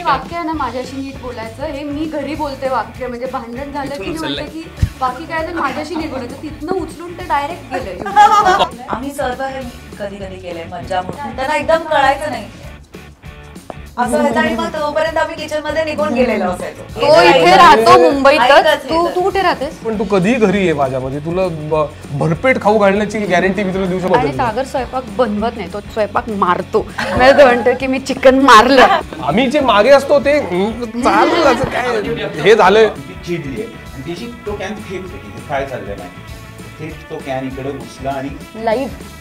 वाक्य आहे ना माझ्याशी नीट बोलायचं, हे मी घरी बोलते वाक्य, म्हणजे भांडण झालं की मी म्हणते की बाकी काय नाही माझ्याशी नीट बोलायचं, तिथनं उचलून ते डायरेक्ट गेलं. आम्ही सर्व हे कधी कधी केलंय मज्जा म्हणून, त्यांना एकदम कळायचं नाही असं व्हायचं आणि मग तोपर्यंत आम्ही किचन मध्ये निघून गेलेलो असायचो. तो इथे राहतो मुंबईतच, तू कुठे राहतेस? पण तू कधी घरी ये माझ्या, म्हणजे तुला भरपेट खाऊ घालण्याची गॅरंटी मी तुला देऊ शकतो. आणि सागर स्वयंपाक बनवत नाही, तो स्वयंपाक मारतो. मी म्हणतो की मी चिकन मारलं. आम्ही जे मागे असतो ते चालू काय हे झालंय. चिडली आणि त्याची तो कॅन फेकले, काय चाललंय नाही ते, तो कॅन इकडे घुसला आणि लाईव्ह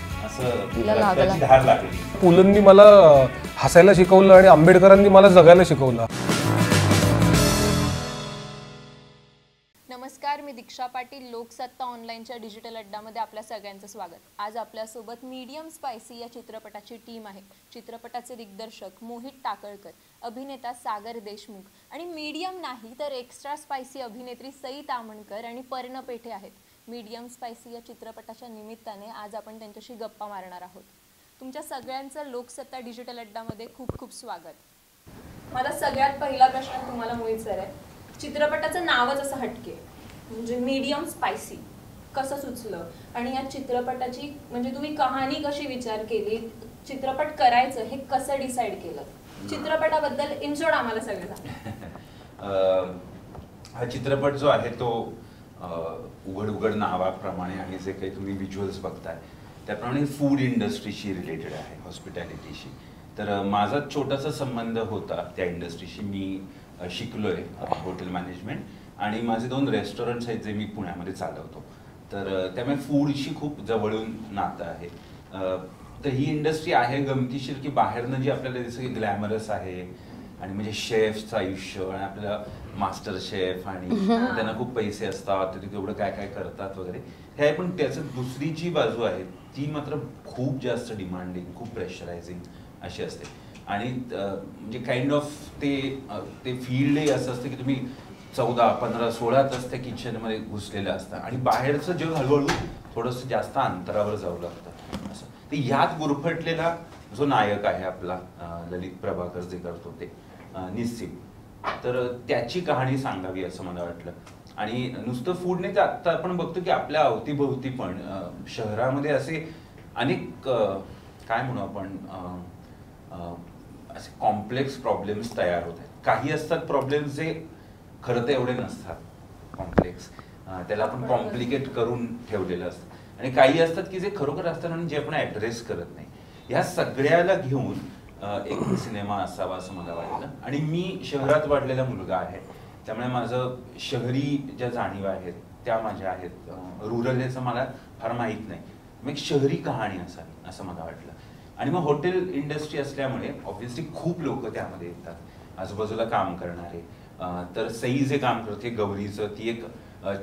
तिला लागला. धार लागली. पुलंनी मला हसायला शिकवलं आणि आंबेडकरांनी मला जगायला शिकवलं. नमस्कार, मी दीक्षा पाटील. लोकसत्ता ऑनलाईनच्या डिजिटल अड्डामध्ये आपल्या सगळ्यांचं स्वागत. आज आपल्यासोबत मीडियम स्पायसी या चित्रपटाची टीम आहे. चित्रपटाचे दिग्दर्शक मोहित टाकळकर, अभिनेता सागर देशमुख आणि मीडियम नाही तर एक्स्ट्रा स्पायसी अभिनेत्री सई तामणकर आणि पर्ण पेठे आहेत. मीडियम स्पायसी या चित्रपटाच्या निमित्ताने आज आपण त्यांच्याशी गप्पा मारणार आहोत. तुमच्या सगळ्यांचं लोकसत्ता डिजिटल अड्डामध्ये खूप खूप स्वागत. मला सगळ्यात पहिला प्रश्न तुम्हाला मोहित सर आहे. चित्रपटाचं नावच असं हटके, म्हणजे मीडियम स्पायसी कसं सुचलं आणि या चित्रपटाची म्हणजे तुम्ही कहाणी कशी विचार केली, चित्रपट करायचं हे कसं डिसाईड केलं, चित्रपटाबद्दल इन शॉर्ट आम्हाला सगळं सांगा. हा चित्रपट जो आहे तो उघड उघड नावाप्रमाणे आणि जे काही तुम्ही व्हिज्युअल्स बघताय त्याप्रमाणे फूड इंडस्ट्रीशी रिलेटेड आहे, हॉस्पिटॅलिटीशी. तर माझा छोटासा संबंध होता त्या इंडस्ट्रीशी. मी शिकलोय हॉटेल मॅनेजमेंट आणि माझे 2 रेस्टॉरंट्स आहेत जे मी पुण्यामध्ये चालवतो. तर त्यामुळे फूडशी खूप जवळून नातं आहे. तर ही इंडस्ट्री आहे गमतीशीर की बाहेरनं जी आपल्याला दिसतं की ग्लॅमरस आहे आणि म्हणजे शेफचं आयुष्य आणि आपल्याला मास्टर शेफ आणि त्यांना खूप पैसे असतात, ते तेवढं काय काय करतात वगैरे हे आहे. पण त्याचं दुसरी जी बाजू आहे ती मात्र खूप जास्त डिमांडिंग, खूप प्रेशरायझिंग अशी असते. आणि म्हणजे काइंड ऑफ ते फील्डही असं असतं की तुम्ही 14, 15, 16 तास त्या किचनमध्ये घुसलेलं असतं आणि बाहेरचं जग हळूहळू थोडंसं जास्त अंतरावर जाऊ लागतं असं. ते ह्यात गुरफटलेला जो नायक आहे आपला ललित प्रभाकर जे करतो ते निस्सिम, तर त्याची कहाणी सांगावी असं मला वाटलं. आणि नुसतं फूड नाही तर आत्ता आपण बघतो की आपल्या अवतीभोवती पण शहरामध्ये असे अनेक काय म्हणू आपण असे कॉम्प्लेक्स प्रॉब्लेम्स तयार होत आहेत. काही असतात प्रॉब्लेम्स जे खरं तर एवढे नसतात कॉम्प्लेक्स, त्याला आपण कॉम्प्लिकेट करून ठेवलेलं असतं. आणि काही असतात की जे खरोखर असतात आणि जे आपण ऍड्रेस करत नाही. ह्या सगळ्याला घेऊन एक सिनेमा असावा असं मला वाटलं. आणि मी शहरात वाढलेला मुलगा आहे त्यामुळे माझं शहरी ज्या जाणीवा आहेत त्या माझ्या आहेत, रुरल याचं मला फार माहीत नाही. मग एक शहरी कहाणी असावी असं मला वाटलं. आणि मग हॉटेल इंडस्ट्री असल्यामुळे ऑब्व्हियसली खूप लोक त्यामध्ये येतात, आजूबाजूला काम करणारे. तर सई जे काम करते गौरीचं, ती एक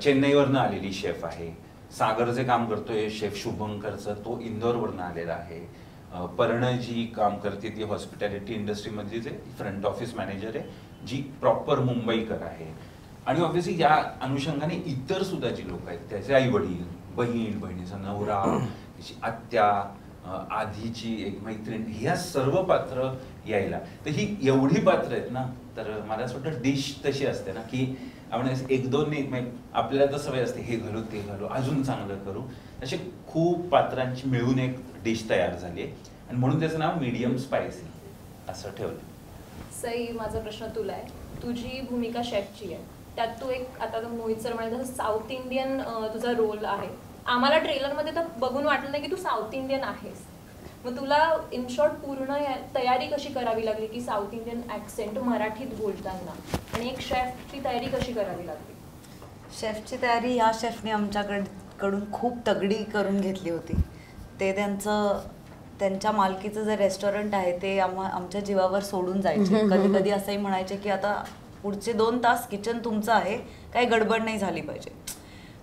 चेन्नईवरनं आलेली शेफ आहे. सागर जे काम करतोय शेफ शुभंकरचं, तो इंदोरवरनं आलेला आहे. पर्ण जी काम करते ती हॉस्पिटॅलिटी इंडस्ट्रीमधली जे फ्रंट ऑफिस मॅनेजर आहे, जी प्रॉपर मुंबईकर आहे. आणि ऑब्व्हियसली या अनुषंगाने इतर सुद्धा जी लोक आहेत, त्याचे आई वडील, बहीण, बहिणीचा नवरा, तिची आत्या, आधीची एक मैत्रीण, ह्या सर्व पात्र यायला. तर ही एवढी पात्र आहेत ना, तर मला असं वाटतं डिश तशी असते ना की आपण 1-2 नाही, आपल्याला तर सवय असते हे घालू ते घालू अजून चांगलं करू, असे खूप पात्रांची मिळून एक डिश तयार झाली आहे. आणि म्हणून त्याचं नाव मीडियम स्पायसी असं ठेवलं. सई, माझा प्रश्न तुला आहे. तुझी भूमिका शेफची आहे, त्यात तू एक आता मोहित सर म्हणाले तसं साऊथ इंडियन तुझा रोल आहे. आम्हाला ट्रेलरमध्ये तर बघून वाटलं नाही की तू साऊथ इंडियन आहेस. मग तुला इन शॉर्ट पूर्ण तयारी कशी करावी लागली की साऊथ इंडियन ॲक्सेंट मराठीत बोलताना, आणि एक शेफची तयारी कशी करावी लागली? शेफची तयारी ह्या शेफने आमच्याकडून खूप तगडी करून घेतली होती. ते त्यांच्या मालकीचं जे रेस्टॉरंट आहे ते आमच्या जीवावर सोडून जायचे. कधी कधी असंही म्हणायचे की आता पुढचे 2 तास किचन तुमचं आहे, काही गडबड नाही झाली पाहिजे.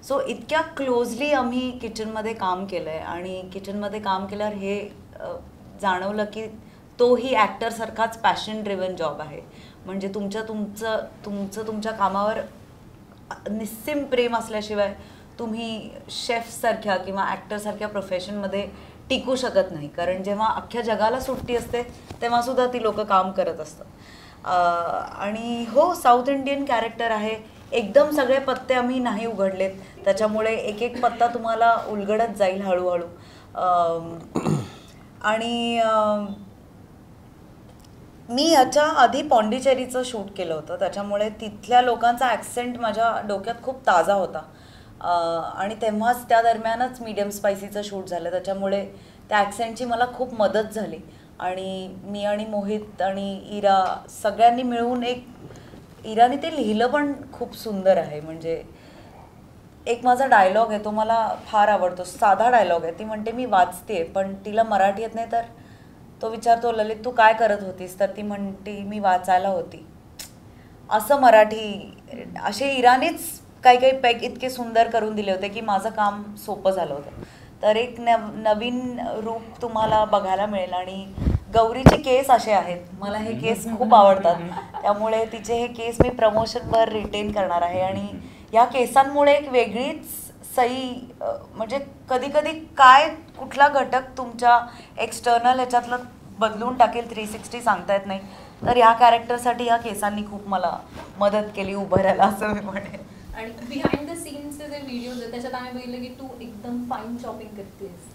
सो इतक्या क्लोजली आम्ही किचनमध्ये काम केलं आहे. आणि किचनमध्ये काम केल्यावर हे जाणवलं की तोही ॲक्टरसारखाच पॅशन ड्रिव्हन जॉब आहे. म्हणजे तुमच्या कामावर निस्सीम प्रेम असल्याशिवाय तुम्ही शेफसारख्या किंवा ॲक्टरसारख्या प्रोफेशनमध्ये टिकू शकत नाही. कारण जेव्हा अख्ख्या जगाला सुट्टी असते तेव्हा सुद्धा ती लोक काम करत असतात. आणि हो, साऊथ इंडियन कॅरेक्टर आहे. एकदम सगळे पत्ते आम्ही नाही उघडलेत, त्याच्यामुळे एक एक पत्ता तुम्हाला उलगडत जाईल हळूहळू. आणि मी ह्याच्या आधी पॉंडिचेरीचं शूट केलं होतं, त्याच्यामुळे तिथल्या लोकांचा ॲक्सेंट माझ्या डोक्यात खूप ताजा होता. आणि तेव्हाच त्या दरम्यानच मीडियम स्पायसीचं शूट झालं, त्याच्यामुळे त्या ॲक्सेंटची मला खूप मदत झाली. आणि मी आणि मोहित आणि इरा सगळ्यांनी मिळून इराने ते लिहिलं पण खूप सुंदर आहे. म्हणजे एक माझा डायलॉग आहे, तो मला फार आवडतो. साधा डायलॉग आहे. ती म्हणते मी वाचते, पण तिला मराठी येत नाही, तर तो विचारतो ललित तू काय करत होतीस, तर ती म्हणते मी वाचायला होती. असं मराठी, असे इराणीच काही काही पॅक इतके सुंदर करून दिले होते की माझं काम सोपं झालं होतं. तर एक नवीन रूप तुम्हाला बघायला मिळेल. आणि गौरीचे केस असे आहेत, मला हे केस खूप आवडतात, त्यामुळे तिचे हे केस मी प्रमोशनवर रिटेन करणार आहे. आणि या केसांमुळे एक वेगळीच सई, म्हणजे कधी कधी काय कुठला घटक तुमच्या एक्सटर्नल ह्याच्यातलं बदलून टाकेल 360 सांगता येत नाही. तर ह्या कॅरेक्टरसाठी ह्या केसांनी खूप मला मदत केली उभं राहायला, असं मी म्हणेन. आणि बिहाइंड द सीन्सचे जे व्हिडिओज आहेत त्याच्यात आम्ही बघितलं की तू एकदम फाईन शॉपिंग करतेस.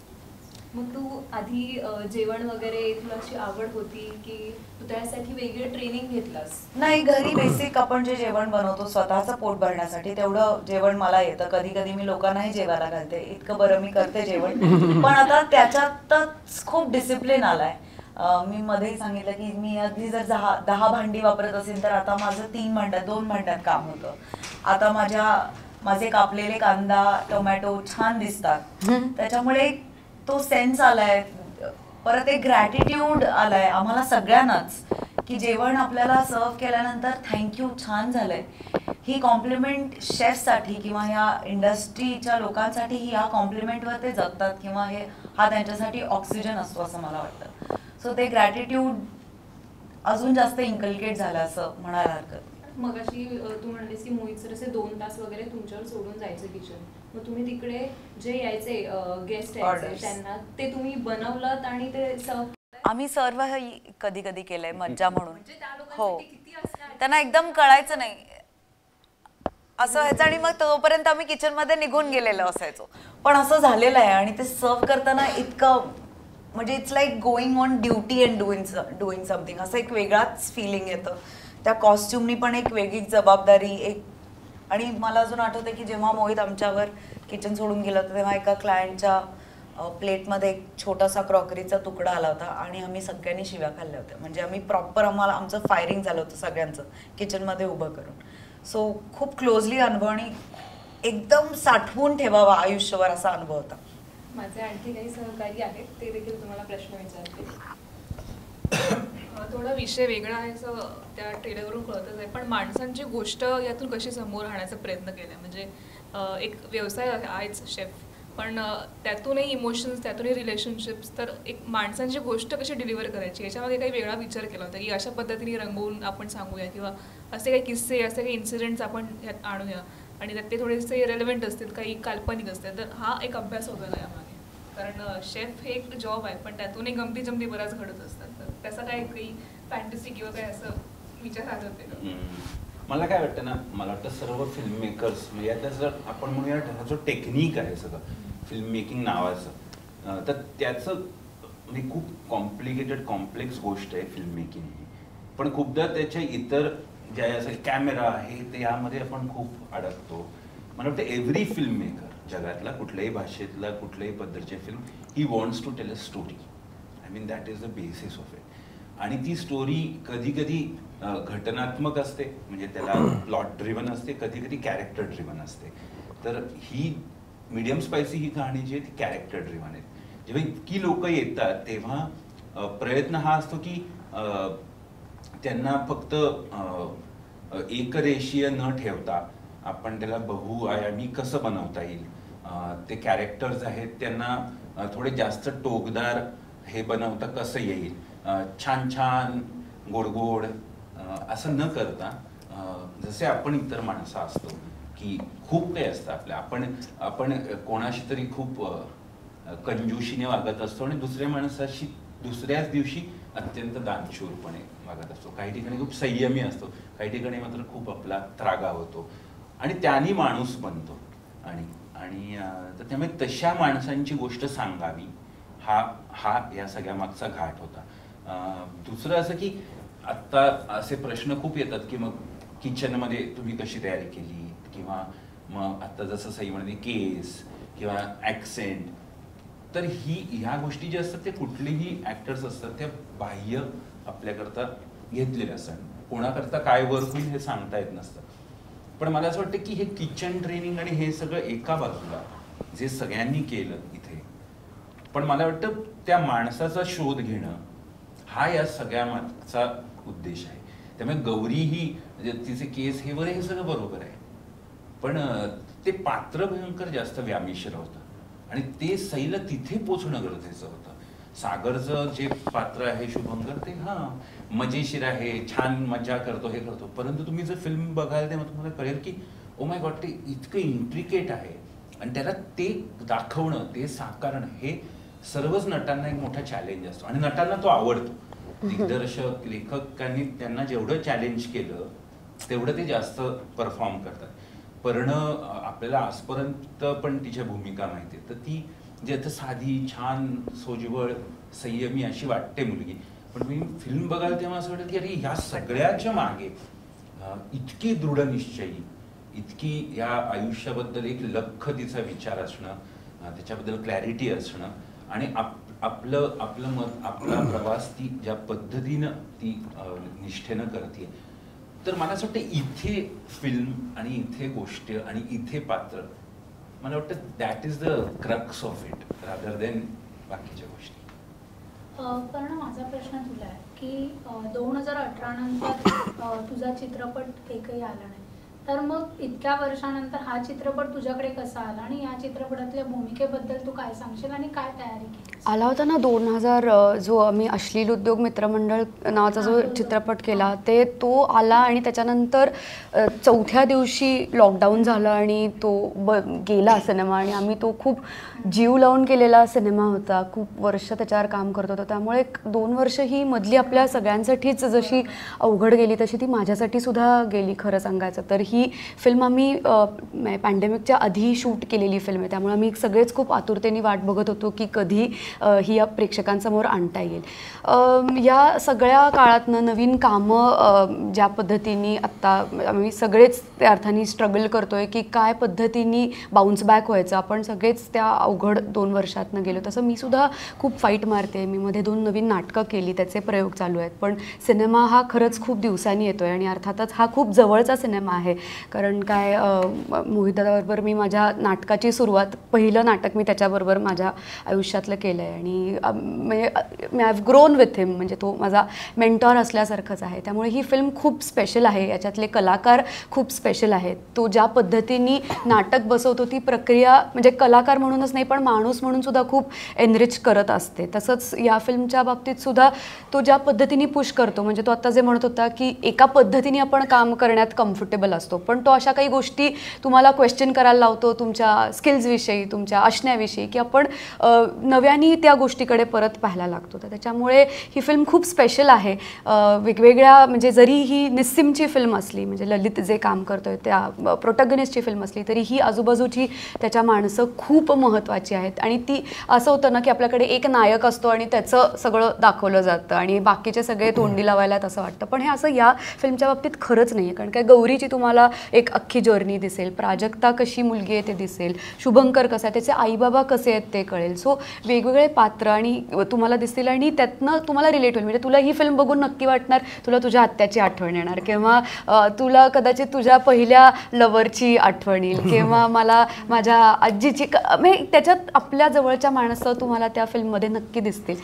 मग तू आधी जेवण वगैरे तुला अशी आवड होती की तू त्यासाठी वेगळं ट्रेनिंग घेतलास? नाही, घरी बेसिक आपण जे जेवण बनवतो स्वतःचं पोट भरण्यासाठी तेवढं जेवण मला येतं. कधी कधी मी लोकांनाही जेवायला घालते, इतकं बरं मी करते जेवण. पण आता त्याच्यातच खूप डिसिप्लिन आलाय. मी मध्येही सांगितलं की मी अगदी जर 10 भांडी वापरत असेल तर आता माझं 2 भांड्यात काम होतं. आता माझे कापलेले कांदा टोमॅटो छान दिसतात, त्याच्यामुळे तो सेन्स आलाय. परत एक ग्रॅटिट्यूड आलाय आम्हाला सगळ्यांनाच की जेवण आपल्याला सर्व केल्यानंतर थँक्यू, छान झालंय. ही कॉम्प्लिमेंट शेफसाठी किंवा ह्या इंडस्ट्रीच्या लोकांसाठी ह्या कॉम्प्लिमेंटवर ते जगतात किंवा हा त्यांच्यासाठी ऑक्सिजन असतो असं मला वाटतं. सो ते ग्रॅटिट्यूड अजून जास्त इन्कल्केट झालं असं म्हणायला हरकत. मग अशी तू म्हणलीस की मोहित सर असे 2 तास वगैरे तुमच्यावर सोडून जायचं किचन, मग तुम्ही तिकडे जे यायचे गेस्ट यायचे त्यांना ते तुम्ही बनवलं आणि ते सर्व? आम्ही सर्व कधी कधी केलंय मज्जा म्हणून. हो, त्यांना एकदम कळायचं नाही असं व्हायचं आणि मग तोपर्यंत आम्ही किचनमध्ये निघून गेलेलो असायचो. पण असं झालेलं आहे आणि ते सर्व करताना इतकं म्हणजे it's like going on duty and doing something, असं एक वेगळाच फिलिंग येतं. त्या कॉस्ट्युमनी पण एक वेगळी जबाबदारी एक. आणि मला अजून आठवतं की जेव्हा मोहित आमच्यावर किचन सोडून गेलं होतं तेव्हा एका क्लायंटच्या प्लेटमध्ये एक छोटासा क्रॉकरीचा तुकडा आला होता आणि आम्ही सगळ्यांनी शिव्या खाल्ल्या होत्या. म्हणजे आम्ही प्रॉपर आमचं फायरिंग झालं होतं सगळ्यांचं किचनमध्ये उभं करून. सो खूप क्लोजली अनुभव आणि एकदम साठवून ठेवावा आयुष्यभर असा अनुभव होता. माझे आणखी काही सहकारी आहेत, ते देखील तुम्हाला प्रश्न विचारते. थोडा विषय वेगळा आहे असं त्या ट्रेलरवरून कळतच आहे, पण माणसांची गोष्ट यातून कशी समोर राहण्याचा प्रयत्न केला. म्हणजे एक व्यवसाय आहेच शेफ, पण त्यातूनही इमोशन्स, त्यातूनही रिलेशनशिप्स, तर एक माणसांची गोष्ट कशी डिलिव्हर करायची याच्यामध्ये काही वेगळा विचार केला होता की अशा पद्धतीने रंगवून आपण सांगूया किंवा असे काही किस्से, असे काही इन्सिडेंट्स आपण ह्यात आणूया आणि त्यात ते थोडेसे रेलेव्हंट असतील, काही काल्पनिक असतील. तर हा एक अभ्यास होता का यामागे? कारण शेफ हे एक जॉब आहे, पण त्यातूनही गमती जमती बऱ्याच घडत असतात. तर त्याचा काय काही फॅन्टसी किंवा काय असं विचार आले होते? मला काय वाटतं ना, मला वाटतं सर्व फिल्म मेकर्स म्हणजे आता जर आपण म्हणूया जो टेक्निक आहे सगळं फिल्म मेकिंग नावाचं, तर त्याचं म्हणजे खूप कॉम्प्लिकेटेड कॉम्प्लेक्स गोष्ट आहे फिल्म मेकिंग ही. पण खूपदा त्याच्या इतर ज्या असं कॅमेरा आहे ते यामध्ये आपण खूप अडकतो. मला वाटतं एव्हरी फिल्म मेकर जगातला कुठल्याही भाषेतला कुठल्याही पद्धतीची फिल्म ही wants to tell a story. I mean that is the basis of it. आणि ती स्टोरी कधी कधी घटनात्मक असते, म्हणजे त्याला प्लॉट ड्रिव्हन असते, कधी कधी कॅरेक्टर ड्रिव्हन असते. तर ही मीडियम स्पायसी ही कहाणी जी आहे ती कॅरेक्टर ड्रिव्हन आहे. जेव्हा इतकी लोक येतात तेव्हा प्रयत्न हा असतो की त्यांना फक्त एकरेषीय न ठेवता आपण त्याला बहुआयामी कसं बनवता येईल. ते कॅरेक्टर्स आहेत त्यांना थोडे जास्त टोकदार हे बनवता कसं येईल, छान छान गोड गोड असं न करता जसे आपण इतर माणसं असतो की खूप काही असतं आपण कोणाशी तरी खूप कंजूशीने वागत असतो आणि दुसऱ्या माणसाशी दुसऱ्याच दिवशी अत्यंत दानशूरपणे वागत असतो, काही ठिकाणी खूप संयमी असतो, काही ठिकाणी मात्र खूप आपला त्रागा होतो आणि त्यांनी माणूस बनतो. आणि आणि तर त्यामुळे तशा माणसांची गोष्ट सांगावी हा या सगळ्या मागचा घाट होता. दुसरं असं की आत्ता असे प्रश्न खूप येतात की मग किचनमध्ये तुम्ही कशी तयारी केली, किंवा मग आत्ता जसं सई म्हणाली केस किंवा ॲक्सेंट. तर ह्या गोष्टी ज्या असतात ते कुठलेही ॲक्टर्स असतात त्या बाह्य आपल्याकरता घेतलेल्या असतात. कोणाकरता काय वर्क होईल हे सांगता येत नसतं. पण मला असं वाटतं की हे किचन ट्रेनिंग आणि हे सगळं एका बाजूला जे सगळ्यांनी केलं इथे, पण मला वाटतं त्या माणसाचा शोध घेणं हा या सगळ्या मागचा उद्देश आहे. त्यामुळे गौरी ही म्हणजे तिचे केस हे वगैरे हे सगळं बरोबर आहे, पण ते पात्र भयंकर जास्त व्यामिश्र होतं आणि ते सईला तिथे पोचणं गरजेचं होतं. सागरचं जे पात्र आहे शुभंकर ते मजेशीर आहे, छान मजा करतो, हे करतो, परंतु तुम्ही जर फिल्म बघाल तेव्हा तुम्हाला कळेल की ओ माय गॉड ते इतकं इंट्रिकेट आहे आणि त्याला ते दाखवणं, ते साकारणं हे सर्वच नटांना एक मोठा चॅलेंज असतो आणि नटांना तो आवडतो. दिग्दर्शक लेखकांनी त्यांना जेवढं चॅलेंज केलं तेवढं ते जास्त परफॉर्म करतात. पर्ण आपल्याला आजपर्यंत पण तिच्या भूमिका माहिती आहे, तर ती जी आता साधी छान सोज्वळ संयमी अशी वाटते मुलगी, पण मी फिल्म बघाल तेव्हा असं वाटेल की अरे ह्या सगळ्याच्या मागे इतकी दृढनिश्चयी, इतकी या आयुष्याबद्दल एक लख्ख तिचा विचार असणं, त्याच्याबद्दल क्लॅरिटी असणं आणि आपलं मत, आपला प्रवास ती ज्या पद्धतीनं ती निष्ठेनं करते. तर मला असं वाटतं इथे फिल्म आणि इथे गोष्ट आणि इथे पात्र, मला वाटतं that is the crux of it rather than बाकीच्या गोष्टी. पण माझा प्रश्न तुला आहे की 2018 नंतर तुझा चित्रपट एकही आला नाही, तर मग इतक्या वर्षानंतर हा चित्रपट तुझ्याकडे कसा आला आणि या चित्रपटातल्या भूमिकेबद्दल तू काय सांगशील आणि काय तयारी केली? आला होता ना 2000 जो आम्ही अश्लील उद्योग मित्रमंडळ नावाचा जो चित्रपट केला, ते तो आला आणि त्याच्यानंतर चौथ्या दिवशी लॉकडाऊन झालं आणि तो गेला सिनेमा आणि आम्ही तो खूप जीव लावून केलेला सिनेमा होता, खूप वर्ष त्याच्यावर काम करत होतो. त्यामुळे 2 वर्ष ही मधली आपल्या सगळ्यांसाठीच जशी अवघड गेली तशी ती माझ्यासाठी सुद्धा गेली खरं सांगायचं तर. ही फिल्म आम्ही पॅन्डेमिकच्या आधी शूट केलेली फिल्म आहे, त्यामुळे आम्ही सगळेच खूप आतुरतेने वाट बघत होतो की कधी ही या प्रेक्षकांसमोर आणता येईल. या सगळ्या काळातनं नवीन कामं ज्या पद्धतीने आत्ता आम्ही सगळेच त्या अर्थाने स्ट्रगल करतोय की काय पद्धतीने बाउन्स बॅक व्हायचं, आपण सगळेच त्या अवघड 2 वर्षातनं गेलो. तसं मी सुद्धा खूप फाईट मारते, मी मध्ये 2 नवीन नाटकं केली, त्याचे प्रयोग चालू आहेत, पण सिनेमा हा खरंच खूप दिवसांनी येतोय आणि अर्थातच हा खूप जवळचा सिनेमा आहे. कारण काय मोहितदादाबरोबर मी माझ्या नाटकाची सुरुवात, पहिलं नाटक मी त्याच्याबरोबर माझ्या आयुष्यातलं केलं आहे आणि म्हणजे आय हॅव ग्रोन विथ हिम, म्हणजे तो माझा मेंटॉर असल्यासारखंच आहे. त्यामुळे ही फिल्म खूप स्पेशल आहे, याच्यातले कलाकार खूप स्पेशल आहेत. तो ज्या पद्धतीने नाटक बसवतो ती प्रक्रिया म्हणजे कलाकार म्हणूनच नाही पण माणूस म्हणून सुद्धा खूप एनरिच करत असते. तसंच या फिल्मच्या बाबतीत सुद्धा तो ज्या पद्धतीने पुश करतो, म्हणजे तो आता जे म्हणत होता की एका पद्धतीने आपण काम करण्यात कम्फर्टेबल असतो, पण तो अशा काही गोष्टी तुम्हाला क्वेश्चन करायला लावतो तुमच्या स्किल्सविषयी, तुमच्या असण्याविषयी, की आपण नव्याने त्या गोष्टीकडे परत पाहायला लागतो. तर त्याच्यामुळे ही फिल्म खूप स्पेशल आहे. वेगवेगळ्या म्हणजे जरी ही निस्सिमची फिल्म असली, म्हणजे ललित जे काम करतोय त्या प्रोटॅगनिस्टची फिल्म असली, तरी ही आजूबाजूची त्याच्या माणसं खूप महत्त्वाची आहेत. आणि ती असं होतं ना की आपल्याकडे एक नायक असतो आणि त्याचं सगळं दाखवलं जातं आणि बाकीचे सगळे तोंडी लावायला तसं वाटतं, पण हे असं या फिल्मच्या बाबतीत खरंच नाही आहे. कारण काय गौरीची तुम्हाला एक अख्खी जर्नी दिसेल, प्राजक्ता कशी मुलगी आहे ते दिसेल, शुभंकर कसा आहे, त्याचे आईबाबा कसे आहेत ते कळेल. सो वेगवेगळे पात्र आणि तुम्हाला दिसतील आणि त्यातनं तुम्हाला रिलेट होईल. म्हणजे तुला ही फिल्म बघून नक्की वाटणार तुला तुझ्या आत्याची आठवण येणार, किंवा तुला कदाचित तुझ्या पहिल्या लवरची आठवण येईल, किंवा मला माझ्या आजीची म्हणजे त्याच्यात आपल्या जवळच्या माणसं तुम्हाला त्या फिल्ममध्ये नक्की दिसतील.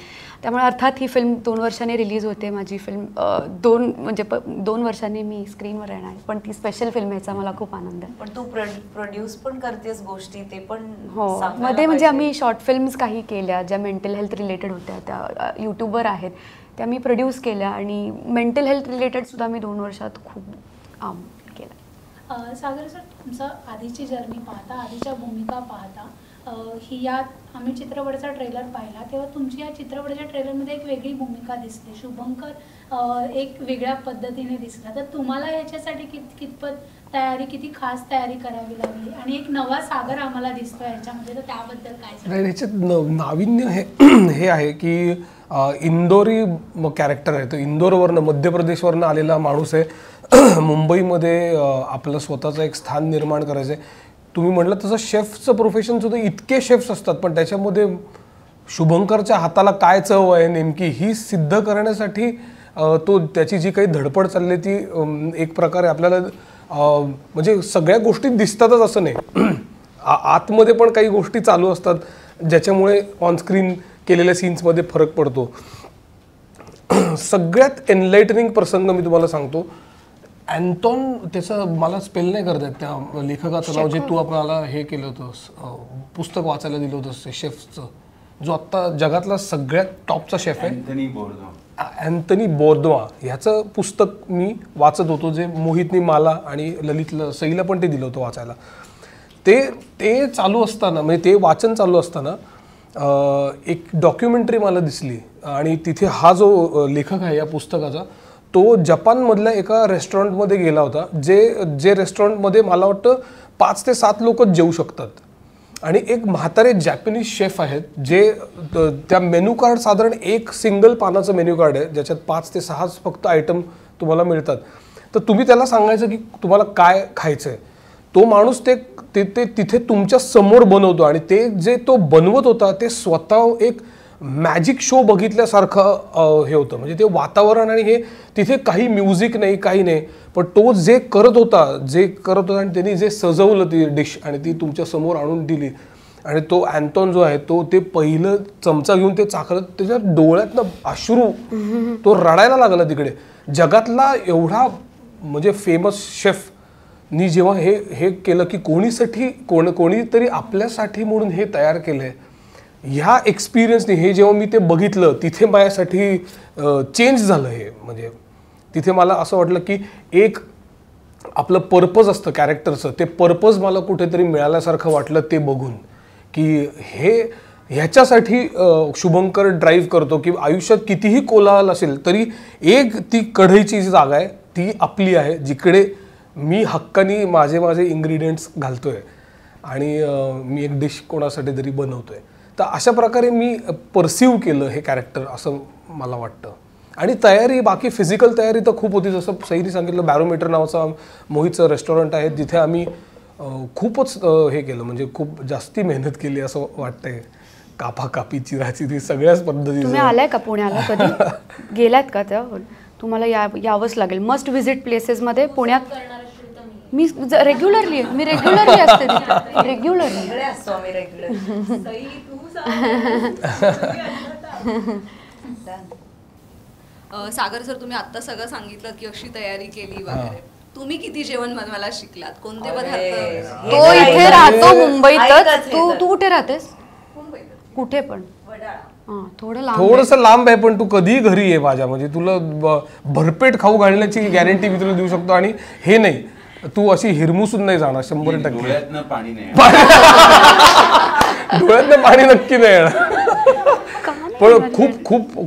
त्यामुळे अर्थात ही फिल्म 2 वर्षांनी रिलीज होते. माझी फिल्म 2 वर्षांनी मी स्क्रीनवर येणार आहे, पण ती स्पेशल फिल्म याचा मला खूप आनंद आहे. पण तू प्रोड्यूस पण करतेस गोष्टी, ते पण हो. मध्ये म्हणजे आम्ही शॉर्ट फिल्म्स काही केल्या ज्या मेंटल हेल्थ रिलेटेड होत्या, त्या यूट्यूबर आहेत त्या मी प्रोड्यूस केल्या आणि मेंटल हेल्थ रिलेटेड सुद्धा मी 2 वर्षात खूप काम केलं. सागर सर, तुमचं आधीची जर्नी पाहता, आधीच्या भूमिका पाहता, आम्ही चित्रपटाचा ट्रेलर पाहिला तेव्हा तुमची या चित्रपटाच्या ट्रेलरमध्ये एक वेगळी भूमिका दिसते. शुभंकर एक वेगळ्या पद्धतीने दिसला. तर तुम्हाला याच्यासाठी कितपत तयारी, किती खास तयारी करावी लागली आणि एक नवा सागर आम्हाला दिसतो याच्यामध्ये, तर त्याबद्दल काय सांगाल? ह्याच्यात नाविन्य हे आहे की इंदोरी कॅरेक्टर आहे. तो इंदोरवरनं, मध्य प्रदेशवरनं आलेला माणूस आहे. मुंबईमध्ये आपलं स्वतःचं एक स्थान निर्माण करायचं आहे. तुम्ही म्हटलं तसं शेफचं प्रोफेशन सुद्धा इतके शेफ्स असतात, पण त्याच्यामध्ये शुभंकरच्या हाताला काय चव आहे नेमकी ही सिद्ध करण्यासाठी तो त्याची जी काही धडपड चालली ती एक प्रकारे आपल्याला म्हणजे सगळ्या गोष्टी दिसतातच असं नाही. आतमध्ये पण काही गोष्टी चालू असतात ज्याच्यामुळे ऑनस्क्रीन केलेल्या सीन्समध्ये फरक पडतो. सगळ्यात एनलाइटनिंग प्रसंग मी तुम्हाला सांगतो. अँटॉन, त्याचं मला स्पेल नाही करत आहेत त्या लेखकाचं नाव, जे तू आपल्याला हे केलं होतंस, पुस्तक वाचायला दिलं होतंस शेफचं, जो आत्ता जगातला सगळ्यात टॉपचा शेफ आहे, अँथनी बोर्दोआ. ह्याचं पुस्तक मी वाचत होतो, जे मोहितनी मला आणि ललितला, सईला पण ते दिलं होतं वाचायला. ते चालू असताना, म्हणजे ते वाचन चालू असताना एक डॉक्युमेंटरी मला दिसली आणि तिथे हा जो लेखक आहे या पुस्तकाचा, तो जपानमधल्या एका रेस्टॉरंटमध्ये गेला होता, जे रेस्टॉरंटमध्ये मला वाटतं 5 ते 7 लोकच जेवू शकतात. आणि एक म्हातारे जॅपनीज शेफ आहेत, जे त्या मेन्यू कार्ड, साधारण एक सिंगल पानाचं मेन्यू कार्ड आहे ज्याच्यात 5 ते 6 फक्त आयटम तुम्हाला मिळतात. तर तुम्ही त्याला सांगायचं की तुम्हाला काय खायचं आहे, तो माणूस ते तिथे तुमच्या समोर बनवतो. आणि ते जे तो बनवत होता ते स्वतः एक मॅजिक शो बघितल्यासारखं हे होतं. म्हणजे ते वातावरण आणि हे, तिथे काही म्युझिक नाही, काही नाही, पण तो जे करत होता आणि त्यांनी जे सजवलं ती डिश आणि ती तुमच्या समोर आणून दिली. आणि तो अँटॉन जो आहे तो ते पहिलं चमचा घेऊन ते चाकत, त्याच्या डोळ्यातनं अश्रू, तो रडायला लागला तिकडे. जगातला एवढा म्हणजे फेमस शेफनी जेव्हा हे केलं की कोणीतरी आपल्यासाठी म्हणून हे तयार केलंय, ह्या एक्सपिरियन्सने हे जेव्हा मी ते बघितलं तिथे माझ्यासाठी चेंज झालं. हे म्हणजे तिथे मला असं वाटलं की एक आपलं पर्पज असतं कॅरेक्टरचं, ते पर्पज मला कुठेतरी मिळाल्यासारखं वाटलं ते बघून, की ह्याच्यासाठी शुभंकर ड्राईव्ह करतो की आयुष्यात कितीही कोलाहल असेल तरी एक ती कढईची जी जागा आहे ती आपली आहे, जिकडे मी हक्कानी माझे इन्ग्रेडियंट्स घालतोय आणि मी एक डिश कोणासाठी तरी बनवतोय. तर अशा प्रकारे मी परसिव्ह केलं हे कॅरेक्टर, असं मला वाटतं. आणि तयारी, बाकी फिजिकल तयारी तर खूप होती. जसं सईनी सांगितलं, बॅरोमीटर नावाचा मोहितचं रेस्टॉरंट आहे, जिथे आम्ही खूपच हे केलं, म्हणजे खूप जास्ती मेहनत केली असं वाटतंय. कापाकापी, चिराचिरी सगळ्याच पद्धती. तुम्ही आलाय का पुण्याला कधी? गेलात का? त्या तुम्हाला यावंच लागेल. मस्ट व्हिजिट प्लेसेसमध्ये पुण्यात मी रेग्युलरली असते, रेग्युलरली असतो आम्ही रेग्युलर. सागर सर, तुम्ही आता सगळं सांगितलं की अशी तयारी केली वगैरे, तुम्ही किती जेवण बनवायला शिकलात? कोणते पदार्थ? तो इथे राहतो मुंबईतच. तू कुठे राहतेस? मुंबईत. कुठे पण? थोडंसं लांब आहे, पण तू कधीही घरी ये माझ्या, म्हणजे तुला भरपेट खाऊ घालण्याची गॅरंटी मी तुला देऊ शकतो. आणि हे नाही, तू अशी हिरमुसून नाही जाणार 100%. डोळ्यातनं पाणी नाही, डोळ्यातनं पाणी नक्की नाही येणार. पण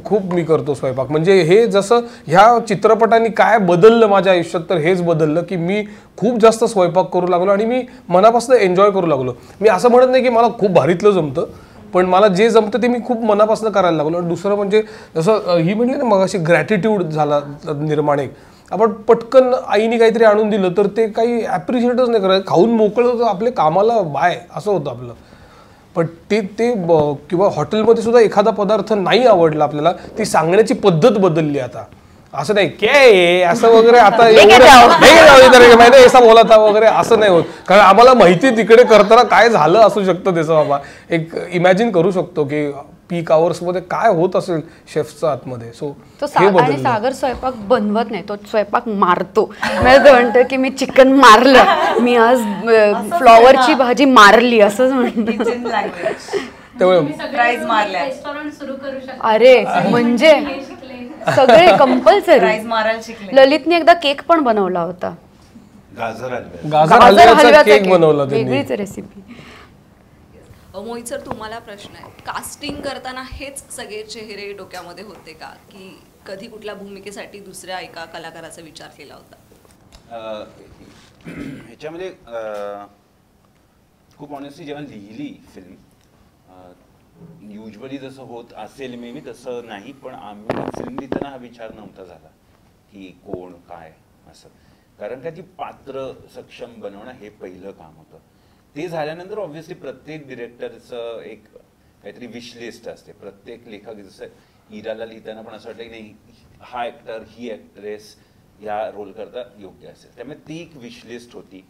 खूप मी करतो स्वयंपाक. म्हणजे हे जसं ह्या चित्रपटांनी काय बदललं माझ्या आयुष्यात, तर हेच बदललं की मी खूप जास्त स्वयंपाक करू लागलो आणि मी मनापासून एन्जॉय करू लागलो. मी असं म्हणत नाही की मला खूप भारीतलं जमतं, पण मला जे जमतं ते मी खूप मनापासून करायला लागलो. आणि दुसरं म्हणजे जसं ही म्हणली ना मग अशी ग्रॅटिट्यूड झाला निर्माण. एक आपण पटकन आईने काहीतरी आणून दिलं तर ते काही ॲप्रिशिएटच नाही करायचं, खाऊन मोकळं होतं, आपले कामाला बाय असं होतं आपलं. पण ते किंवा हॉटेलमध्ये सुद्धा एखादा पदार्थ नाही आवडला आपल्याला, ती सांगण्याची पद्धत बदलली आता. असं नाही काय असं वगैरे आता माहिती ऐसा बोलाता वगैरे असं नाही होत, कारण आम्हाला माहिती तिकडे करताना काय झालं असू शकतं त्याचं. बाबा एक इमॅजिन करू शकतो की पीक आवर्स मध्ये काय होत असेल शेफच्या आतमध्ये. सो आणि सागर स्वयंपाक बनवत नाही, तो स्वयंपाक मारतो. म्हणतो की मी चिकन मारलं, मी आज फ्लॉवरची भाजी मारली, असंच म्हणतो. प्राइज मारल्या. अरे म्हणजे सगळे कंपल्सरी. प्राइज मारायला शिकले. ललितने एकदा केक पण बनवला होता, गाजर हलव्याचा केक बनवला त्यांनी. वेगळीच रेसिपी. मोहित सर, तुम्हाला प्रश्न आहे. कास्टिंग करताना हेच सगळे चेहरे डोक्यामध्ये होते का, की कधी कुठल्या भूमिकेसाठी दुसऱ्या एका कलाकाराचा विचार केला होता? ह्याच्यामध्ये खूप ऑनेस्टली जेव्हा लिहिली फिल्म, युजली जसं होत असेल मे बी तसं नाही, पण आम्ही फिल्म लिहिताना हा विचार नव्हता झाला की कोण काय असं, कारण का ती पात्र सक्षम बनवणं हे पहिलं काम होतं. ते झाल्यानंतर ऑब्व्हियसली प्रत्येक डिरेक्टरचं एक काहीतरी विश लिस्ट असते. प्रत्येक लेखक जसं इराला लिहिताना पण असं वाटतं की नाही हा ॲक्टर ही ॲक्ट्रेस या रोल करता योग्य असेल, त्यामुळे ती एक विश लिस्ट होती.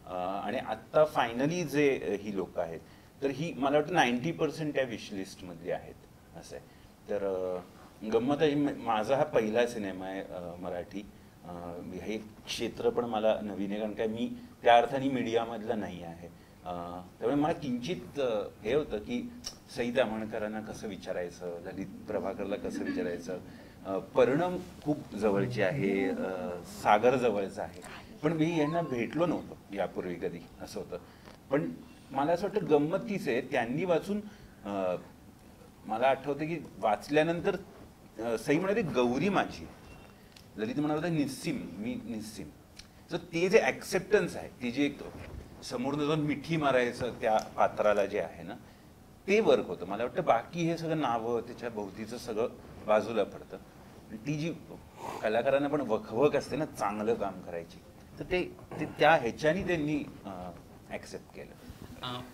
आणि आत्ता फायनली जे ही लोक आहेत तर ही मला वाटतं 90% त्या विश लिस्टमधली आहेत असं आहे. तर गंमत आहे, माझा हा पहिला सिनेमा आहे मराठी. हे क्षेत्र पण मला नवीन आहे, कारण काय मी त्या अर्थाने मीडियामधलं नाही आहे. त्यामुळे मला किंचित हे होतं की सई ताम्हणकरांना कसं विचारायचं, ललित प्रभाकरला कसं विचारायचं. परिणाम खूप जवळची आहे, सागर जवळचा आहे, पण मी यांना भेटलो नव्हतो यापूर्वी कधी, असं होतं. पण मला असं वाटतं गंमत तीच आहे, त्यांनी वाचून मला आठवतं की वाचल्यानंतर सई म्हणाले गौरी माझी, ललित म्हणत होता निस्सीम, मी निस्सीम. तर ते जे ॲक्सेप्टन्स आहे, ते जे एक समोरनं जाऊन मिठी मारायचं त्या पात्राला जे आहे ना, ते वर्क होतं. मला वाटतं बाकी हे सगळं नावं त्याच्या भोवतीचं सगळं बाजूला पडतं. ती जी कलाकारांना पण वखवक असते ना चांगलं काम करायची, तर ते त्या ह्याच्यानी त्यांनी ॲक्सेप्ट केलं.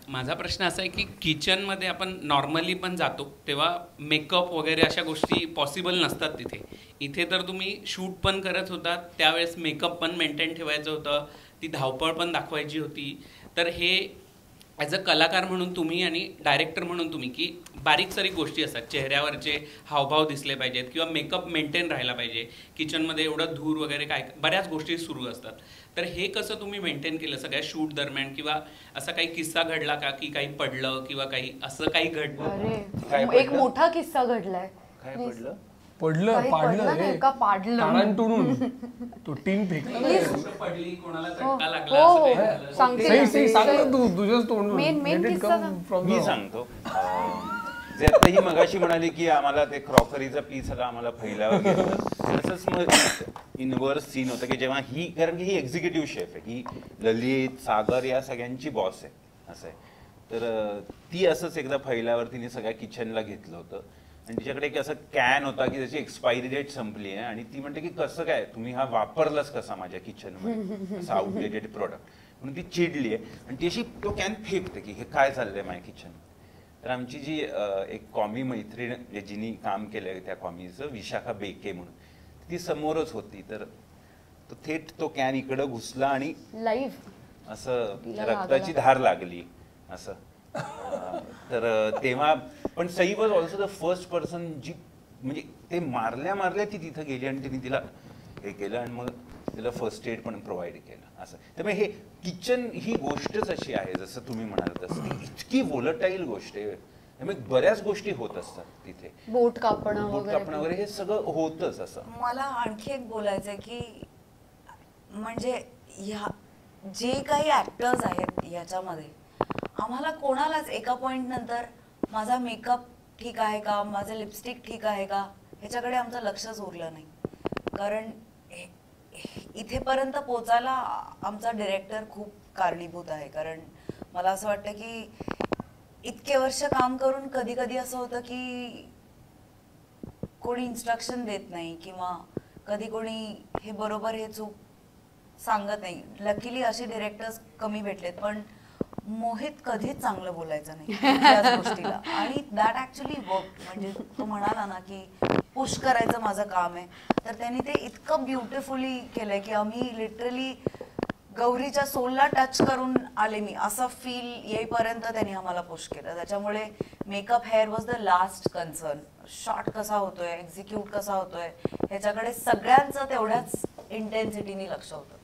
माझा प्रश्न असा आहे की किचनमध्ये आपण नॉर्मली पण जातो तेव्हा मेकअप वगैरे अशा गोष्टी पॉसिबल नसतात तिथे. इथे तर तुम्ही शूट पण करत होतात, त्यावेळेस मेकअप पण मेंटेन ठेवायचं होतं, ती धावपळ पण दाखवायची होती. तर हे ॲज अ कलाकार म्हणून तुम्ही आणि डायरेक्टर म्हणून तुम्ही, की बारीक सारीक गोष्टी असतात, चेहऱ्यावरचे हावभाव दिसले पाहिजेत किंवा मेकअप मेंटेन राहायला पाहिजे, किचनमध्ये एवढं धूर वगैरे काय बऱ्याच गोष्टी सुरू असतात. तर हे कसं तुम्ही मेंटेन केलं सगळ्या शूट दरम्यान, किंवा असा काही किस्सा घडला का की काही पडलं किंवा काही असं काही घडलं? अरे एक मोठा किस्सा घडलाय. काय पडलं? पडलं पाडलं का पाडलं ताणान टोडून तो टीन फेकला पडली, कोणाला झटका लागला, असं काही झालं? सांग तू तुझ्याच तोंडून. मी सांगतो. जे आता ही मगाशी म्हणाली की आम्हाला ते क्रॉकरीचा पीस आला, आम्हाला फैलावर घेतलं, तसंच मग इनवर्स सीन होतं की जेव्हा ही, कारण की ही एक्झिक्युटिव्ह शेफ आहे, ही ललित सागर या सगळ्यांची बॉस आहे असं आहे. तर ती असंच एकदा फैलावर तिने सगळ्या किचनला घेतलं होतं आणि तिच्याकडे एक असं कॅन होता की त्याची एक्सपायरी डेट संपली आहे आणि ती म्हणते की कसं काय तुम्ही हा वापरलाच कसा माझ्या किचनमध्ये, असं आउटडेटेड प्रोडक्ट म्हणून ती चिडली आहे आणि ती अशी तो कॅन फेकते की हे काय चाललंय माझ्या किचन. तर आमची जी एक कॉमी मैत्रीण जिनी काम केलंय त्या कॉमीचं, विशाखा बेके म्हणून, ती समोरच होती. तर तो थेट तो कॅन इकडं घुसला आणि लाईव्ह असं रक्ताची धार लागली असं. तर तेव्हा पण Sai was also the first person जी, म्हणजे ते मारल्या ती तिथं गेली आणि तिने तिला हे केलं आणि मग तिला फर्स्ट एड पण प्रोव्हाइड केलं असं. त्यामुळे हे किचन ही गोष्टच अशी आहे, जसं तुम्ही म्हणाल तसं इतकी वोलटाईल गोष्ट आहे, त्यामुळे बऱ्याच गोष्टी होत असतात तिथे. बोट कापणं वगैरे हे सगळं होतच असं. मला आणखी एक बोलायचं आहे की म्हणजे ह्या जे काही ऍक्टर्स आहेत ह्याच्यामध्ये, आम्हाला कोणालाच एका पॉइंट नंतर माझा मेकअप ठीक आहे का, माझं लिपस्टिक ठीक आहे का, ह्याच्याकडे आमचं लक्षच उरलं नाही. कारण इथेपर्यंत पोचायला आमचा डिरेक्टर खूप कारणीभूत आहे. कारण मला असं वाटतं की इतके वर्ष काम करून कधी कधी असं होतं की कोणी इन्स्ट्रक्शन देत नाही किंवा कधी कोणी हे बरोबर हे चूक सांगत नाही. लकीली असे डिरेक्टर्स कमी भेटलेत, पण मोहित कधीच चांगलं बोलायचं नाही त्याच गोष्टीला आणि दॅट ॲक्च्युली वर्क. म्हणजे तो म्हणाला ना की पुश करायचं माझं काम आहे, तर त्यांनी ते इतकं ब्युटिफुली केलंय की आम्ही लिटरली गौरीच्या सोलला टच करून आले मी असं फील येईपर्यंत त्यांनी आम्हाला पुश केलं. त्याच्यामुळे makeup hair was the last concern. Shot कसा होतोय, एक्झिक्यूट कसा होतोय, ह्याच्याकडे सगळ्यांचं तेवढ्याच इंटेन्सिटीने लक्ष होतं.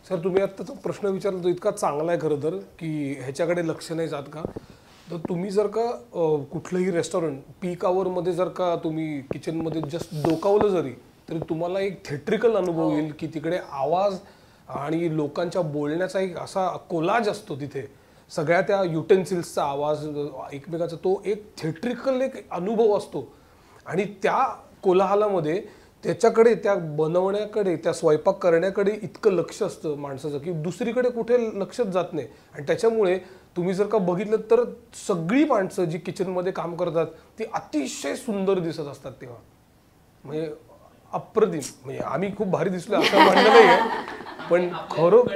सर तुम्ही आत्ताचा प्रश्न विचारला तो इतका चांगला आहे खरं तर, की ह्याच्याकडे लक्ष नाही जात का. तर तुम्ही जर का कुठलंही रेस्टॉरंट पीक आवरमध्ये जर का तुम्ही किचनमध्ये जस्ट डोकावलं जरी, तरी तुम्हाला एक थिएट्रिकल अनुभव येईल की तिकडे आवाज आणि लोकांच्या बोलण्याचा एक असा कोलाज असतो तिथे. सगळ्या त्या युटेन्सिल्सचा आवाज एकमेकाचा तो एक थिएट्रिकल एक अनुभव असतो आणि त्या कोलाहलामध्ये त्याच्याकडे त्या बनवण्याकडे त्या स्वयंपाक करण्याकडे इतकं लक्ष असतं माणसाचं की दुसरीकडे कुठे लक्षच जात नाही. आणि त्याच्यामुळे तुम्ही जर का बघितलं तर सगळी माणसं जी किचनमध्ये काम करतात ती अतिशय सुंदर दिसत असतात तेव्हा. म्हणजे अप्रतिम. म्हणजे आम्ही खूप भारी दिसलो असं म्हणलं नाही पण खरं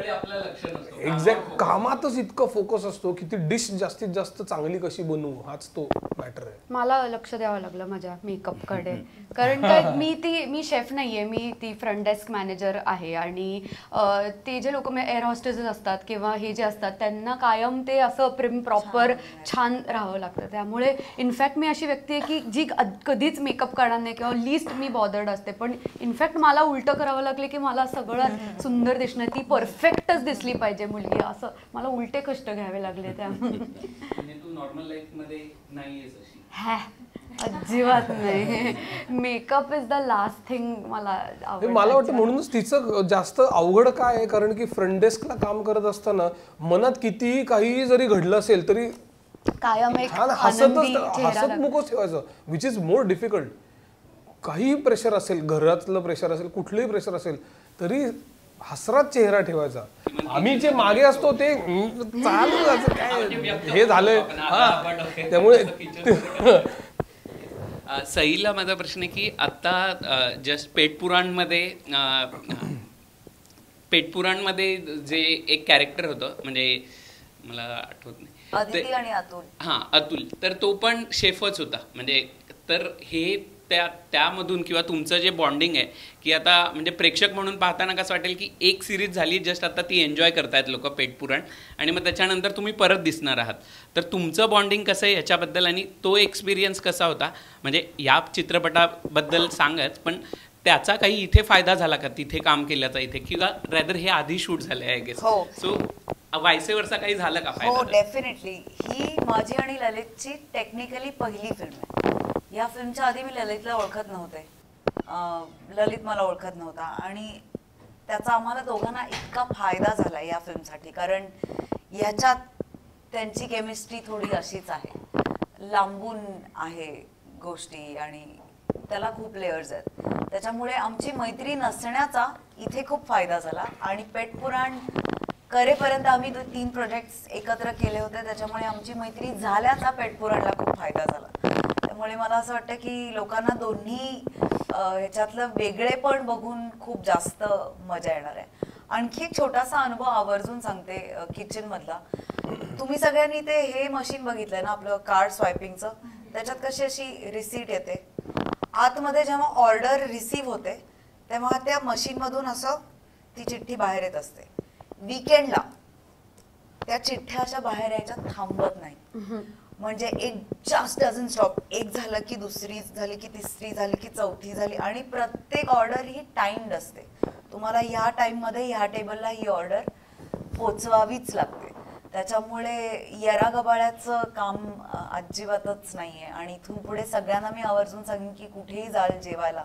एक्झॅक्ट कामातच इतकं फोकस असतो की ती डिश जास्तीत जास्त चांगली कशी बनवू हाच तो मॅटर आहे. मला लक्ष द्यावं लागलं माझ्या मेकअपकडे कारण काय मी शेफ नाहीये, मी ती फ्रंट डेस्क मॅनेजर आहे आणि ते जे लोक एअर हॉस्टेसेस असतात किंवा हे जे असतात त्यांना कायम ते असं प्रॉपर छान राहावं लागतं. त्यामुळे इनफॅक्ट मी अशी व्यक्ती आहे की जी कधीच मेकअप करणार नाही किंवा लिस्ट मी बॉदर्ड असते, पण इनफॅक्ट मला उलटं करावं लागले की मला सगळं सुंदर दिसणं, ती परफेक्टच दिसली पाहिजे मुलगी, असं मला उलटे कष्ट घ्यावे लागले. त्यामुळे तू नॉर्मल लाईफ मध्ये नाहीयेस अशी? अजिबात नाही. Makeup is the last thing मला वाटतं. म्हणूनच तिचं जास्त अवघड काय आहे कारण की फ्रंट डेस्कला काम करत असताना मनात कितीही काही जरी घडलं असेल तरी कायम एक हसत मुखच ठेवायचं, विच इज मोर डिफिकल्ट. काहीही प्रेशर असेल, घरातलं प्रेशर असेल, कुठलंही प्रेशर असेल तरी हसरात चेहरा ठेवायचा. आम्ही जे मागे असतो ते चालू काय हे झालंय त्यामुळे. सईला माझा प्रश्न आहे की आता जस्ट पेटपुराणमध्ये जे एक कॅरेक्टर होतं म्हणजे मला आठवत नाही, अतुल, तर तो पण शेफच होता म्हणजे. तर हे त्यामधून किंवा तुमचं जे बॉन्डिंग आहे की आता म्हणजे प्रेक्षक म्हणून पाहताना कसं वाटेल की एक सिरीज झाली जस्ट आता ती एन्जॉय करतायत लोक पेटपुराण आणि मग त्याच्यानंतर तुम्ही परत दिसणार आहात, तर तुमचं बॉन्डिंग कसं आहे याच्याबद्दल आणि तो एक्सपिरियन्स कसा होता म्हणजे या चित्रपटाबद्दल सांगच, पण त्याचा काही इथे फायदा झाला का तिथे काम केल्याचा इथे, किंवा रॅदर हे आधी शूट झाले आहे गेस, सो वायसे वरचा काही झालं का फायदा? हो डेफिनेटली. ही माझी आणि ललितची टेक्निकली पहिली फिल्म आहे. या फिल्मच्या आधी मी ललितला ओळखत नव्हते, ललित मला ओळखत नव्हता आणि त्याचा आम्हाला दोघांना इतका फायदा झाला या फिल्मसाठी कारण याच्यात त्यांची केमिस्ट्री थोडी अशीच आहे, लांबून आहे गोष्टी आणि त्याला खूप लेयर्स आहेत. त्याच्यामुळे आमची मैत्री नसण्याचा इथे खूप फायदा झाला आणि पेटपुराण करेपर्यंत आम्ही 3 प्रोजेक्ट्स एकत्र केले होते, त्याच्यामुळे आमची मैत्री झाल्याचा पेटपुराणला खूप फायदा झाला. त्यामुळे मला असं वाटतं की लोकांना दोन्ही ह्याच्यातलं वेगळेपण बघून खूप जास्त मजा येणार आहे. आणखी एक छोटासा अनुभव आवर्जून सांगते किचन मधला. तुम्ही सगळ्यांनी ते हे मशीन बघितलंय ना आपलं कार्ड स्वायपिंगचं, त्याच्यात कशी अशी रिसीट येते, आतमध्ये जेव्हा ऑर्डर रिसीव्ह होते तेव्हा त्या मशीन मधून असं ती चिठ्ठी बाहेर येत असते. वीकेंडला त्या चिठ्ठ्या अशा बाहेर यायच्या थांबत नाही, म्हणजे इट जस्ट डझंट स्टॉप. एक झालं की दुसरी झाली की तिसरी झाली की चौथी झाली आणि प्रत्येक ऑर्डर ही टाइम्ड असते. तुम्हाला ह्या टाइममध्ये ह्या टेबलला ही ऑर्डर पोचवावीच लागते. त्याच्यामुळे येरा गबाळ्याचं काम अजिबातच नाहीये आणि इथून पुढे सगळ्यांना मी आवर्जून सांगेन की कुठेही जाल जेवायला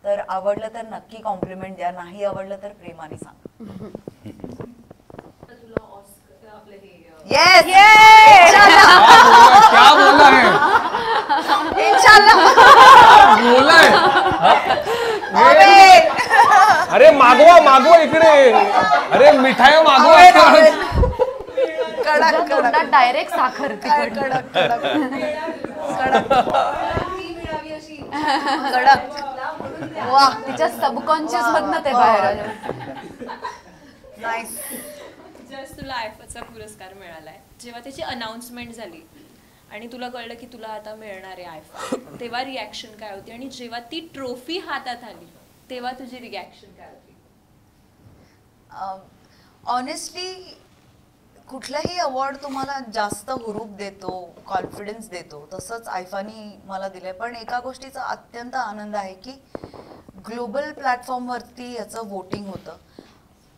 तर आवडलं तर नक्की कॉम्प्लिमेंट द्या, नाही आवडलं तर प्रेमाने सांगा. Yes! क्या बोला है? बोला है? अरे मागवा इकडे, अरे मिठाई मागवा. कडक डायरेक्ट साखर कडक वा, तिच्या सबकॉन्शियस मधनं ते बाहेर आलं. नाईस. जस्ट तुला आयफाचा पुरस्कार मिळालाय, जेव्हा त्याची अनाउन्समेंट झाली आणि तुला कळलं की तुला आता मिळणार आहे आयफा, तेव्हा रिॲक्शन काय होती आणि जेव्हा ती ट्रॉफी हातात आली तेव्हा तुझी रिॲक्शन काय होती? ऑनेस्टली कुठलाही अवॉर्ड तुम्हाला जास्त हुरूप देतो, कॉन्फिडन्स देतो, तसंच आयफानी मला दिलंय. पण एका गोष्टीचा अत्यंत आनंद आहे की ग्लोबल प्लॅटफॉर्मवरती याचं वोटिंग होतं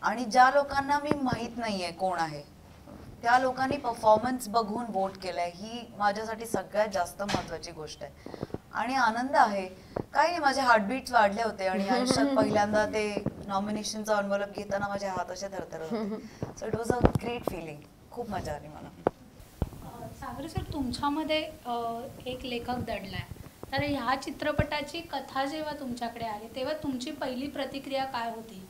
आणि ज्या लोकांना मी माहीत नाहीये कोण आहे त्या लोकांनी परफॉर्मन्स बघून वोट केलाय, ही माझ्यासाठी सगळ्यात जास्त महत्त्वाची गोष्ट आहे आणि आनंद आहे. काही नाही, माझे हार्टबीट्स वाढले होते आणि आयुष्यात पहिल्यांदा ते नॉमिनेशनचा एन्व्हलप घेताना माझे हात असे थरथरत होते. So it was a great feeling. खूप मजा आली मला. सागर सर, तुमच्यामध्ये एक लेखक दडला आहे, तर ह्या चित्रपटाची कथा जेव्हा तुमच्याकडे आली तेव्हा तुमची पहिली प्रतिक्रिया काय होती,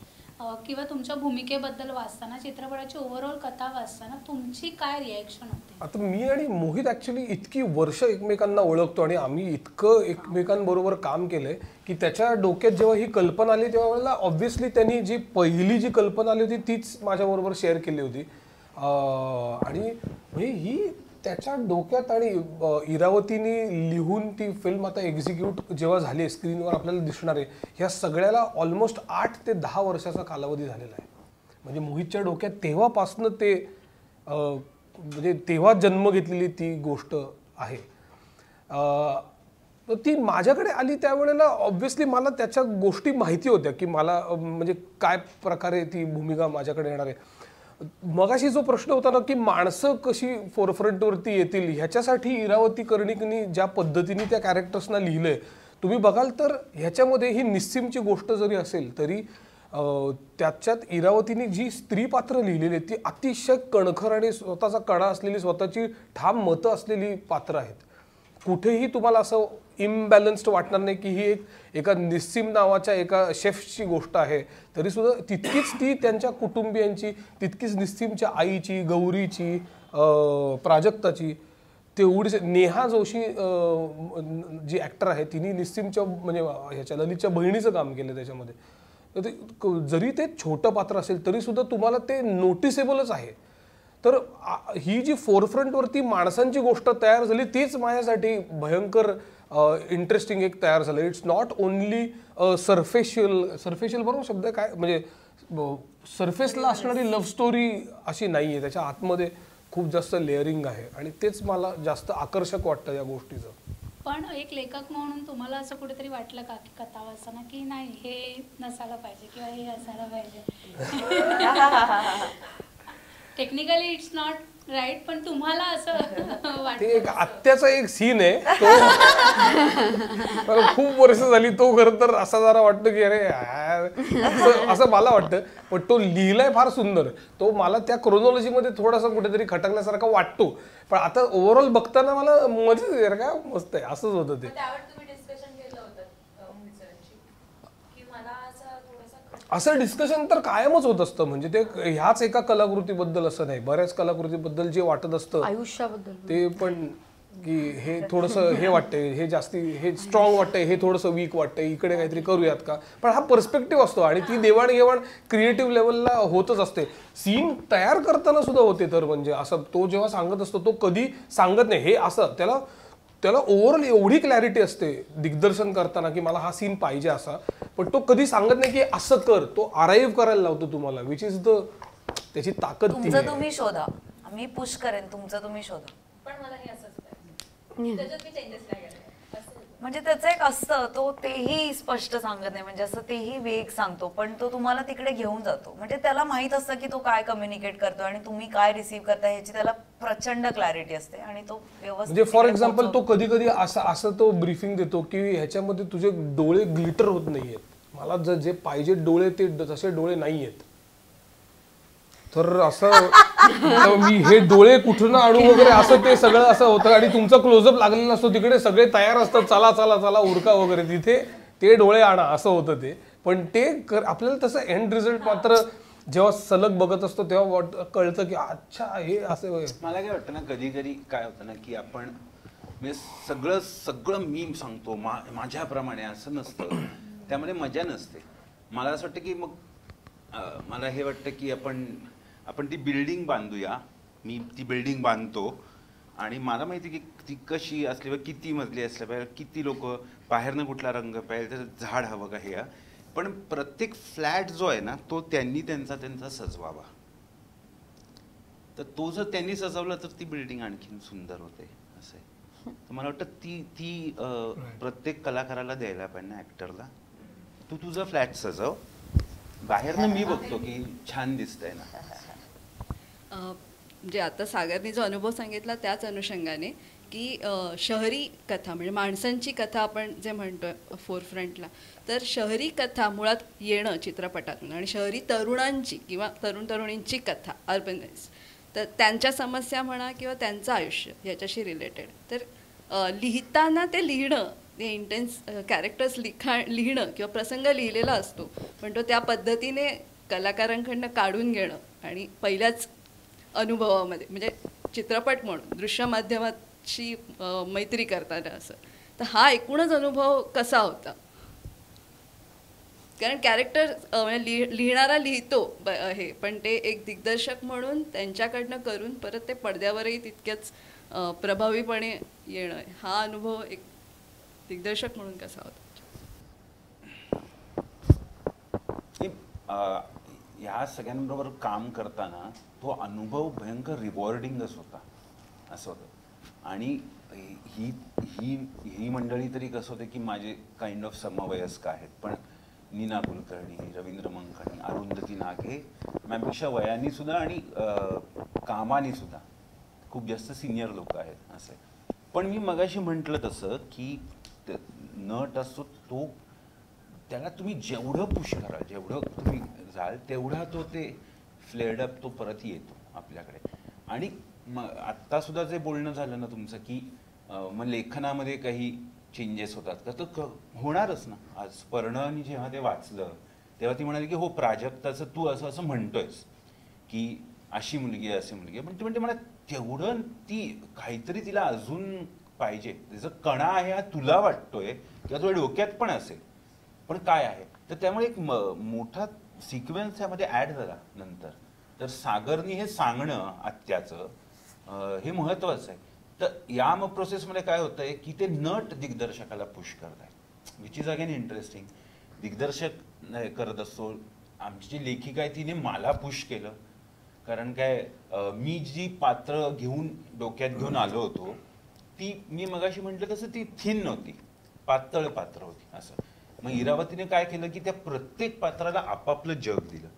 किंवा तुमच्या भूमिकेबद्दल वाचताना, चित्रपटाची ओव्हरऑल कथा वाचताना तुमची काय रिॲक्शन होती? आता मी आणि मोहित ॲक्च्युली इतकी वर्ष एकमेकांना ओळखतो आणि आम्ही इतकं एकमेकांबरोबर काम केलंय की त्याच्या डोक्यात जेव्हा ही कल्पना आली तेव्हा ऑब्व्हियसली त्यांनी जी पहिली जी कल्पना आली होती तीच माझ्याबरोबर शेअर केली होती. आणि म्हणजे ही त्याच्या डोक्यात, आणि इरावतीने लिहून ती फिल्म आता एक्झिक्यूट जेव्हा झाली स्क्रीनवर आपल्याला दिसणार आहे, ह्या सगळ्याला ऑलमोस्ट 8 ते 10 वर्षाचा कालावधी झालेला आहे. म्हणजे मोहितच्या डोक्यात तेव्हापासनं ते म्हणजे तेव्हा जन्म घेतलेली ती गोष्ट आहे. तर ती माझ्याकडे आली त्यावेळेला ऑब्व्हियसली मला त्याच्या गोष्टी माहिती होत्या की मला म्हणजे काय प्रकारे ती भूमिका माझ्याकडे येणार आहे. मगाशी जो प्रश्न होता ना की माणसं कशी फोरफ्रंटवरती येतील, ह्याच्यासाठी इरावती कर्णिकनी ज्या पद्धतीने त्या कॅरेक्टर्सना लिहिलंय, तुम्ही बघाल तर ह्याच्यामध्ये ही निस्सीमची गोष्ट जरी असेल तरी त्याच्यात इरावतीने जी स्त्री पात्र लिहिलेली ती अतिशय कणखर आणि स्वतःचा कणा असलेली, स्वतःची ठाम मतं असलेली पात्र आहेत. कुठेही तुम्हाला असं इम्बॅलन्स्ड वाटणार नाही की ही एका निस्सीम नावाच्या एका शेफची गोष्ट आहे, तरी सुद्धा तितकीच ती त्यांच्या कुटुंबियांची, तितकीच निस्सीमच्या आईची, गौरीची, प्राजक्ताची, तेवढीच नेहा जोशी जी ॲक्टर आहे तिने निस्सीमच्या म्हणजे ह्याच्या ललितच्या बहिणीचं काम केलं त्याच्यामध्ये. तर ते जरी ते छोटं पात्र असेल तरी सुद्धा तुम्हाला ते नोटिसेबलच आहे. तर ही जी फोरफ्रंटवरती माणसांची गोष्ट तयार झाली तीच माझ्यासाठी भयंकर इंटरेस्टिंग एक तयार झालं. इट्स नॉट ओनली सरफेशियल बरोबर शब्द काय, म्हणजे सरफेसला असणारी लव्ह स्टोरी अशी नाही आहे, त्याच्या आतमध्ये खूप जास्त लेअरिंग आहे आणि तेच मला जास्त आकर्षक वाटतं या गोष्टीचं. पण एक लेखक म्हणून तुम्हाला असं कुठेतरी वाटलं का की कथा वाचताना की नाही हे नसायला पाहिजे किंवा हे असायला पाहिजे? टेक्निकली इट्स नॉट राईट, पण तुम्हाला असं वाटतं? ते एक आत्याचा एक सीन आहे तो मला खूप वर्ष झाली, तो खरं तर असा जरा वाटतं की अरे असं मला वाटतं, पण तो लिहिलाय फार सुंदर. तो मला त्या क्रोनॉलॉजीमध्ये थोडासा कुठेतरी खटकल्यासारखा वाटतो, पण आता ओव्हरऑल बघताना मला मजाच आहे, का मस्त आहे, असंच होतं ते. असं डिस्कशन तर कायमच होत असतं, म्हणजे ते ह्याच एका कलाकृतीबद्दल असं नाही, बऱ्याच कलाकृतीबद्दल जे वाटत असतं आयुष्याबद्दल ते पण, की हे थोडंसं हे वाटतंय, हे जास्ती हे स्ट्रॉंग वाटतंय, हे थोडंसं वीक वाटतंय, इकडे काहीतरी करूयात का. पण हा पर्स्पेक्टिव्ह असतो आणि ती देवाणघेवाण क्रिएटिव्ह लेवलला होतच असते. सीन तयार करताना सुद्धा होते. तर म्हणजे असं तो जेव्हा सांगत असतो तो कधी सांगत नाही हे असं, त्याला ओव्हरऑल एवढी क्लॅरिटी असते दिग्दर्शन करताना की मला हा सीन पाहिजे असा, पण तो कधी सांगत नाही की असं कर, तो अराईव्ह करायला लावतो तुम्हाला, विच इज द त्याची ताकद. तुमचं तुम्ही शोधा, मी पुश करेन, तुमचं तुम्ही शोधा. पण मला हे असंच पाहिजे, त्याच्यात मी चेंजेस नाही केले. म्हणजे त्याचं एक असतं, तो तेही स्पष्ट सांगत नाही, म्हणजे असं तेही वेग सांगतो, पण तो तुम्हाला तिकडे घेऊन जातो. म्हणजे त्याला माहित असतं की तो काय कम्युनिकेट करतोय आणि तुम्ही काय रिसीव्ह करताय ह्याची त्याला प्रचंड क्लॅरिटी असते आणि तो व्यवस्थित. म्हणजे फॉर एक्झाम्पल तो कधी कधी असं तो ब्रीफिंग देतो की ह्याच्यामध्ये तुझे डोळे ग्लिटर होत नाहीयेत, मला जे पाहिजे डोळे ते तसे डोळे नाहीयेत, तर असं मी हे डोळे कुठून आणू वगैरे असं ते सगळं असं होतं. आणि तुमचा क्लोजअप लागलेला असतो, तिकडे सगळे तयार असतात, चला चला चला उरका वगैरे, तिथे ते डोळे आणा असं होतं ते. पण ते आपल्याला तसं एंड रिझल्ट मात्र जेव्हा सलग बघत असतो तेव्हा कळतं की अच्छा हे असं. मला काय वाटतं ना, कधी कधी काय होतं ना की आपण म्हणजे सगळं मी सांगतो माझ्याप्रमाणे असं नसतं, त्यामध्ये मजा नसते. मला असं वाटतं की मग मला हे वाटतं की आपण ती बिल्डिंग बांधूया, मी ती बिल्डिंग बांधतो आणि मला माहिती की ती कशी असली पाहिजे, किती मजली असल्या पाहिजे, किती लोक बाहेरनं कुठला रंग पाहिजे, त्याचं झाड हवं का, हे. पण प्रत्येक फ्लॅट जो आहे ना तो त्यांनी त्यांचा सजवावा. तर तो जर त्यांनी सजवला तर ती बिल्डिंग आणखीन सुंदर होते असं आहे. तर मला वाटतं ती प्रत्येक कलाकाराला द्यायला पाहिजे ना, ॲक्टरला. तू तुझं फ्लॅट सजव, बाहेरनं मी बघतो की छान दिसतंय ना. म्हणजे आता सागरने जो अनुभव सांगितला त्याच अनुषंगाने की शहरी कथा म्हणजे माणसांची कथा आपण जे म्हणतोय फोरफ्रंटला, तर शहरी कथा मुळात येणं चित्रपटातून आणि शहरी तरुणांची किंवा तरुणींची कथा अर्बनाइज, तर त्यांच्या समस्या म्हणा किंवा त्यांचं आयुष्य याच्याशी रिलेटेड. तर लिहिताना ते लिहिणं, ते इंटेन्स कॅरेक्टर्स लिहिणं किंवा प्रसंग लिहिलेला असतो, पण तो त्या पद्धतीने कलाकारांकडनं काढून घेणं आणि पहिल्याच अनुभवामध्ये म्हणजे चित्रपट म्हणून दृश्य माध्यमाची मैत्री करताना असं, तर हा एकूणच अनुभव कसा होता? कारण कॅरेक्टर लिहिणारा लिहितो हे, पण ते एक दिग्दर्शक म्हणून त्यांच्याकडनं करून परत ते पडद्यावरही तितक्याच प्रभावीपणे येणं, हा अनुभव एक दिग्दर्शक म्हणून कसा होता? ह्या सगळ्यांबरोबर काम करताना तो अनुभव भयंकर रिवॉर्डिंगच होता असं होतं. आणि ही ही ही मंडळी तरी कसं होतं की माझे काइंड ऑफ समवयस्क आहेत, पण नीना कुलकर्णी, रवींद्र मंकणी, अरुंधती नाग हे माझ्यापेक्षा वयाने सुद्धा आणि कामाने सुद्धा खूप जास्त सिनियर लोक आहेत असं. पण मी मगाशी म्हटलं तसं की नट असतो तो, त्याला तुम्ही जेवढं पुश कराल, जेवढं तुम्ही जाल तेवढा तो ते फ्लेअर्ड अप तो परत येतो आपल्याकडे. आणि मग आत्तासुद्धा जे बोलणं झालं ना तुमचं की मग लेखनामध्ये काही चेंजेस होतात का, तर होणारच ना. आज पर्णानी जेव्हा ते वाचलं तेव्हा ती म्हणाली की हो प्राजक्ताचं तू असं असं म्हणतोयस की अशी मुलगी आहे, अशी मुलगी आहे, पण ती म्हणते मला तेवढं ती काहीतरी तिला अजून पाहिजे, त्याचं कणा आहे हा तुला वाटतोय किंवा तुझ्या डोक्यात पण असेल, पण काय आहे. तर त्यामुळे एक मोठा सिक्वेन्स यामध्ये ॲड झाला नंतर. तर सागरनी हे सांगणं आत्याचं हे महत्त्वाचं आहे. तर या मग प्रोसेसमध्ये काय होतं आहे की ते नट दिग्दर्शकाला पुश करत आहेत, विच इज अगेन इंटरेस्टिंग. दिग्दर्शक करत असतो, आमची जी लेखिका आहे तिने मला पुश केलं, कारण काय मी जी पात्र घेऊन डोक्यात घेऊन आलो होतो ती मी मगाशी म्हटलं कसं ती थिन नव्हती, पातळ पात्र होती असं. मग इरावतीने काय केलं की त्या प्रत्येक पात्राला आपापलं जग दिलं.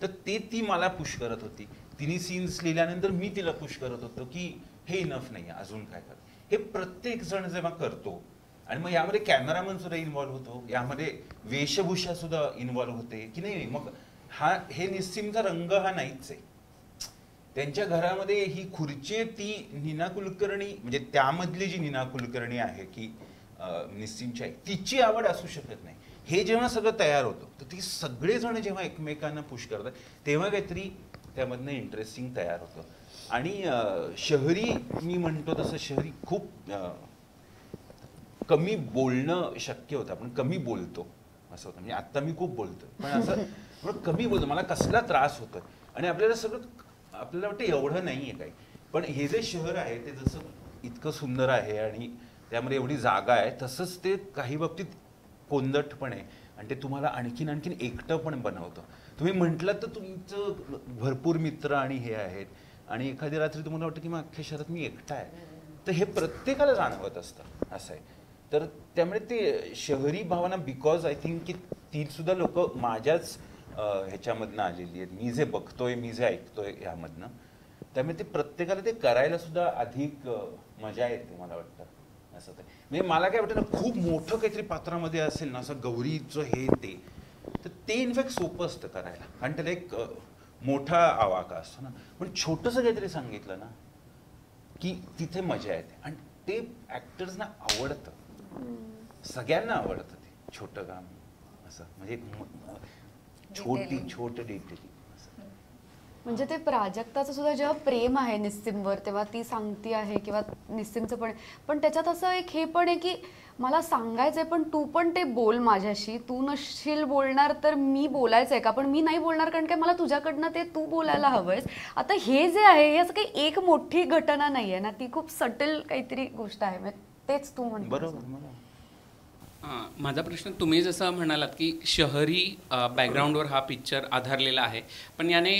तर ते ती मला पुश करत होती. तिने सीन्स लिहिल्यानंतर मी तिला पुश करत होतो की हे इनफ नाही अजून काय कर. हे प्रत्येक जण जेव्हा करतो आणि मग यामध्ये कॅमेरामन सुद्धा इन्व्हॉल्व्ह होतो, यामध्ये वेशभूषा सुद्धा इन्व्हॉल्व्ह होते की नाही. मग हे निस्सीमचा रंग हा नाहीच आहे. त्यांच्या घरामध्ये ही खुर्ची ती नीना कुलकर्णी म्हणजे त्यामधली जी नीना कुलकर्णी आहे की निस्सीमची आई, तिची आवड असू शकत नाही. हे जेव्हा सगळं तयार होतं तर ती सगळेजण जेव्हा एकमेकांना पुश करतात तेव्हा काहीतरी त्यामधनं इंटरेस्टिंग तयार होतं. आणि शहरी मी म्हणतो तसं शहरी खूप कमी बोलणं शक्य होतं, आपण कमी बोलतो असं होतं. म्हणजे आत्ता मी खूप बोलतो पण असं थोडं कमी बोलतो, मला कसला त्रास होतो. आणि आपल्याला सगळं आपल्याला वाटतं एवढं नाही आहे काही, पण हे जे शहर आहे ते जसं इतकं सुंदर आहे आणि त्यामध्ये एवढी जागा आहे, तसंच ते काही बाबतीत कोंदट पण आहे आणि ते तुम्हाला आणखीन एकटं पण बनवतं. तुम्ही म्हटलं तर तुमचं भरपूर मित्र आणि हे आहेत आणि एखादी रात्री तुम्हाला वाटतं की मग अख्ख्या शहरात मी एकटा आहे, तर हे प्रत्येकाला जाणवत असतं असं आहे. तर त्यामुळे ते शहरी भावना बिकॉज आय थिंक की ती सुद्धा लोक माझ्याच ह्याच्यामधनं आलेली आहेत, मी जे बघतोय मी जे ऐकतोय ह्यामधनं. त्यामुळे ते प्रत्येकाला ते करायला सुद्धा अधिक मजा येते मला वाटतं असं. ते म्हणजे मला काय वाटतं ना, खूप मोठं काहीतरी पात्रामध्ये असेल ना असं गौरीचं हे ते, तर ते इनफॅक्ट सोपं असतं करायला कारण त्याला एक मोठा आवाका असतो ना. पण छोटंसं काहीतरी सांगितलं ना की तिथे मजा येते आणि ते ॲक्टर्सना आवडतं, सगळ्यांना आवडतं ते छोटं काम असं. म्हणजे छोटं डिटेलिंग. म्हणजे ते प्राजक्ताचं सुद्धा जेव्हा प्रेम आहे निस्सीमवर तेव्हा ती सांगती आहे किंवा निस्सीमचं पण त्याच्यात असं एक हे पण आहे की मला सांगायचंय पण तू पण ते बोल माझ्याशी, तू नसशील बोलणार तर मी बोलायचंय का, पण मी नाही बोलणार कारण काय मला तुझ्याकडनं ते तू बोलायला हवंयस. आता हे जे आहे हे असं काही एक मोठी घटना नाही आहे ना, ती खूप सटल काहीतरी गोष्ट आहे. म्हणजे तेच तू म्हणतो. बरोबर. माझा प्रश्न, तुम्ही जसं म्हणालात की शहरी बॅकग्राऊंडवर हा पिक्चर आधारलेला आहे, पण याने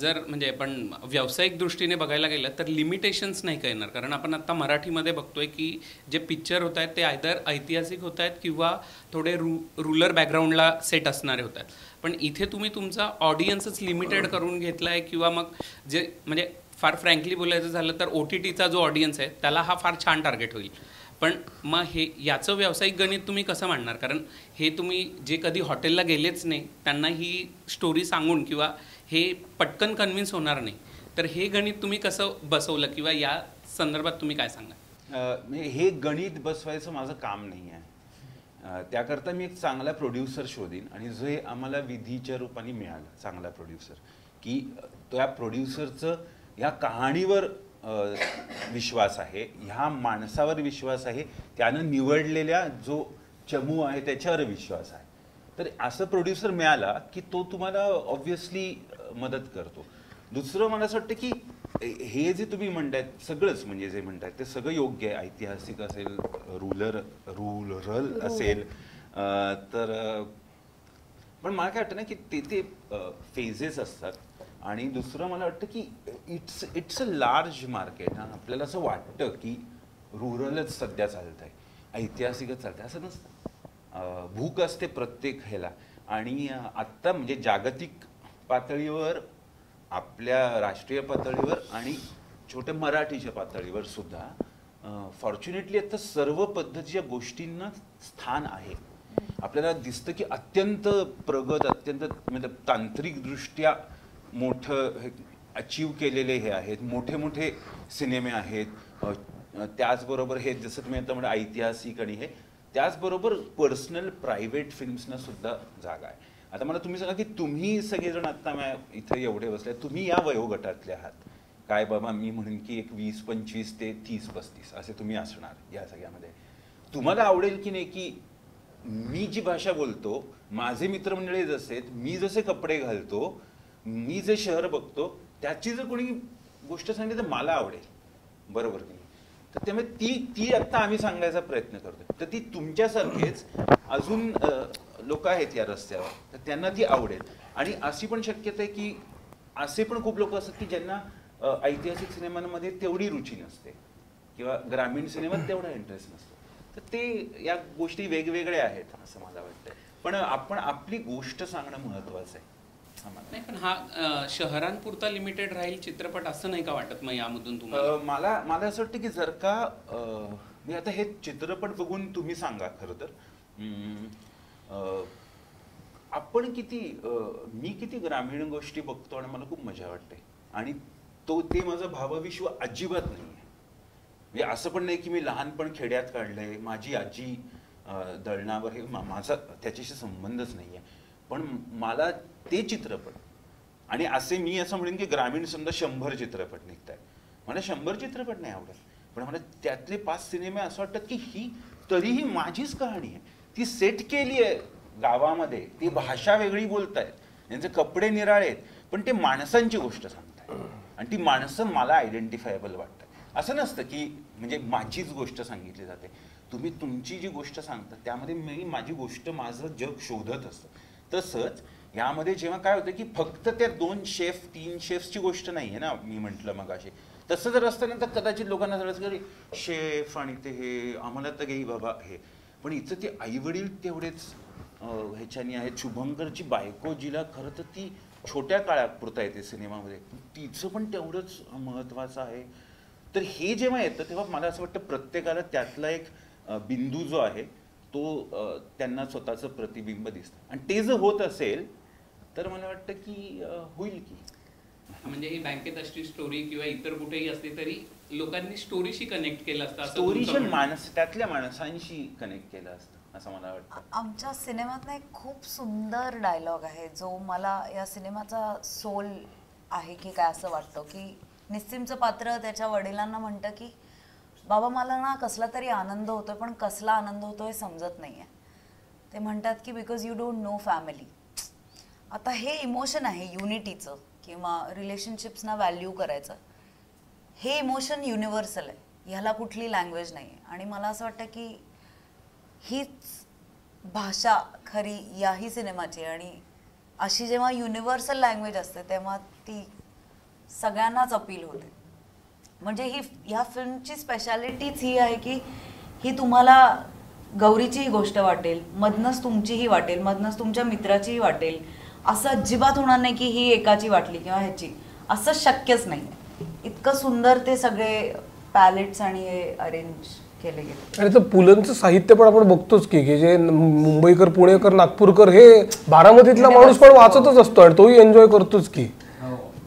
जर म्हणजे आपण व्यावसायिक दृष्टीने बघायला गेलं तर लिमिटेशन्स नाही का येणार? कारण आपण आत्ता मराठीमध्ये बघतोय की जे पिक्चर होत आहेत ते आयदर ऐतिहासिक होत आहेत किंवा थोडे रुरल बॅकग्राऊंडला सेट असणारे होत आहेत. पण इथे तुम्ही तुमचा ऑडियन्सच लिमिटेड करून घेतला आहे किंवा मग जे म्हणजे फार फ्रँकली बोलायचं झालं तर OTTचा जो ऑडियन्स आहे त्याला हा फार छान टार्गेट होईल. पण मग हे याचं व्यावसायिक गणित तुम्ही कसं मांडणार? कारण हे तुम्ही जे कधी हॉटेलला गेलेच नाही त्यांना ही स्टोरी सांगून किंवा हे पटकन कन्व्हिन्स होणार नाही. तर हे गणित तुम्ही कसं बसवलं किंवा या संदर्भात तुम्ही काय सांगा? हे गणित बसवायचं माझं काम नाही आहे. त्याकरता मी एक चांगला प्रोड्युसर शोधीन आणि जो आम्हाला विधीच्या रूपाने मिळाला चांगला प्रोड्युसर, की त्या प्रोड्युसरचं या कहाणीवर विश्वास आहे, ह्या माणसावर विश्वास आहे, त्यानं निवडलेल्या जो चमू आहे त्याच्यावर विश्वास आहे. तर असं प्रोड्युसर मिळाला की तो तुम्हाला ऑब्व्हियसली मदत करतो. दुसरं मला असं वाटतं की हे जे तुम्ही म्हणतायत सगळंच, म्हणजे जे म्हणतायत ते सगळं योग्य आहे. ऐतिहासिक असेल, रुरल असेल, तर पण मला काय वाटतं ना की ते फेजेस असतात. आणि दुसरं मला वाटतं की इट्स अ लार्ज मार्केट. हां, आपल्याला असं वाटतं की रुरलच सध्या चालत आहे, ऐतिहासिकच चालत आहे, असं नसतं. भूक असते प्रत्येक ह्याला. आणि आत्ता म्हणजे जागतिक पातळीवर, आपल्या राष्ट्रीय पातळीवर आणि छोट्या मराठीच्या पातळीवर सुद्धा फॉर्च्युनेटली आता सर्व पद्धतीच्या गोष्टींना स्थान आहे. आपल्याला दिसतं की अत्यंत प्रगत, अत्यंत म्हणजे तांत्रिकदृष्ट्या मोठं अचीव केलेले हे आहेत, मोठे मोठे सिनेमे आहेत. त्याचबरोबर हे जसं तुम्ही आता म्हणजे ऐतिहासिक आणि हे, त्याचबरोबर पर्सनल प्रायव्हेट फिल्म्सना सुद्धा जागा आहे. आता मला तुम्ही सांगा की तुम्ही सगळेजण आता इथे एवढे बसले, तुम्ही या वयोगटातले आहात काय बाबा? मी म्हणेन की एक 20-25 ते 30-35 असे तुम्ही असणार या सगळ्यामध्ये. तुम्हाला आवडेल की नाही की मी जी भाषा बोलतो, माझे मित्रमंडळी जसे आहेत, मी जसे कपडे घालतो, मी जे शहर बघतो, त्याची जर कोणी गोष्ट सांगितली तर मला आवडेल, बरोबर की नाही? तर त्यामुळे ती आत्ता आम्ही सांगायचा प्रयत्न करतोय. तर ती तुमच्यासारखेच अजून लोक आहेत या रस्त्यावर, तर त्यांना ती आवडेल. आणि अशी पण शक्यता आहे की असे पण खूप लोक असतात की ज्यांना ऐतिहासिक सिनेमांमध्ये तेवढी रुची नसते किंवा ग्रामीण सिनेमात तेवढा इंटरेस्ट नसतो. तर ते या गोष्टी वेगवेगळ्या आहेत असं मला वाटतं. पण आपण आपली गोष्ट सांगणं महत्वाचं आहे. नाही, पण हा शहरांपुरता लिमिटेड राहील चित्रपट असं नाही का वाटत मग यामधून तुम्हाला? मला असं वाटतं की जर का मी आता हे चित्रपट बघून तुम्ही सांगा खरं तर आपण मी किती ग्रामीण गोष्टी बघतो आणि मला खूप मजा वाटते. आणि ते माझं भावविश्व अजिबात नाही आहे. म्हणजे असं पण नाही की मी लहानपण खेड्यात काढलंय, माझी आजी दळणावर, हे माझा त्याच्याशी संबंधच नाही आहे. पण मला ते चित्रपट, आणि मी असं म्हणेन की ग्रामीण समजा 100 चित्रपट निघत आहेत, मला 100 चित्रपट नाही आवडत, पण मला त्यातले 5 सिनेमे असं वाटतात की ही तरीही माझीच कहाणी आहे. ती सेट केली आहे गावामध्ये, ती भाषा वेगळी बोलतायत, त्यांचे कपडे निराळे आहेत, पण ते माणसांची गोष्ट सांगतायत आणि ती माणसं मला आयडेंटिफायबल वाटतात. असं नसतं की म्हणजे माझीच गोष्ट सांगितली जाते. तुम्ही तुमची जी गोष्ट सांगता त्यामध्ये मी माझी गोष्ट, माझं जग शोधत असतं. तसंच यामध्ये जेव्हा काय होतं की फक्त त्या 2 शेफ 3 शेफ्सची गोष्ट नाही आहे ना, मी म्हटलं मग अशी, तसं जर असतं तर कदाचित लोकांना जरा शेफ आणि ते हे आम्हाला तर घेई बाबा हे. पण इथं ते आईवडील तेवढेच ह्याच्यानी आहेत. शुभंकरची बायको जिला खरं तर ती छोट्या काळापुरता येते सिनेमामध्ये, तिचं पण तेवढंच महत्त्वाचं आहे. तर हे जेव्हा येतं तेव्हा मला असं वाटतं प्रत्येकाला त्यातला एक बिंदू जो आहे तो त्यांना स्वतःचं प्रतिबिंब दिसतं. आणि ते जर होत असेल तर मला वाटतं की होईल की. म्हणजे ही बँकेत अशी स्टोरी किंवा इतर कुठेही असली तरी लोकांनी स्टोरीशी कनेक्ट केलं असतं, स्टोरीशी त्यातल्या माणसांशी कनेक्ट केलं असतं असं मला वाटतं. आमच्या सिनेमात एक खूप सुंदर डायलॉग आहे जो मला या सिनेमाचा सोल आहे की काय असं वाटतं की निस्सीमचं पात्र त्याच्या वडिलांना म्हणतं की बाबा मला ना कसला तरी आनंद होतोय, पण कसला आनंद होतोय समजत नाहीये. ते म्हणतात की because you don't know family. आता हे इमोशन आहे युनिटीचं किंवा रिलेशनशिप्सना व्हॅल्यू करायचं. हे इमोशन युनिव्हर्सल आहे, ह्याला कुठली लँग्वेज नाही आहे. आणि मला असं वाटतं की हीच भाषा खरी याही सिनेमाची. आणि अशी जेव्हा युनिव्हर्सल लँग्वेज असते तेव्हा ती सगळ्यांनाच अपील होते. म्हणजे ह्या फिल्मची स्पेशालिटीच ही आहे की ही तुम्हाला गौरीचीही गोष्ट वाटेल, मधनच तुमचीही वाटेल, मधनच तुमच्या मित्राचीही वाटेल. असं अजिबात होणार नाही की ही एकाची वाटली किंवा ह्याची, असं शक्यच नाही. इतकं सुंदर ते सगळे पॅलेट्स आणि हे अरेंज केले गेले. आणि तर पुलंचं साहित्य पण आपण बघतोच की जे मुंबईकर, पुणेकर, नागपूरकर हे बारामतीतला माणूस पण वाचतच असतो आणि तोही एन्जॉय करतोच की.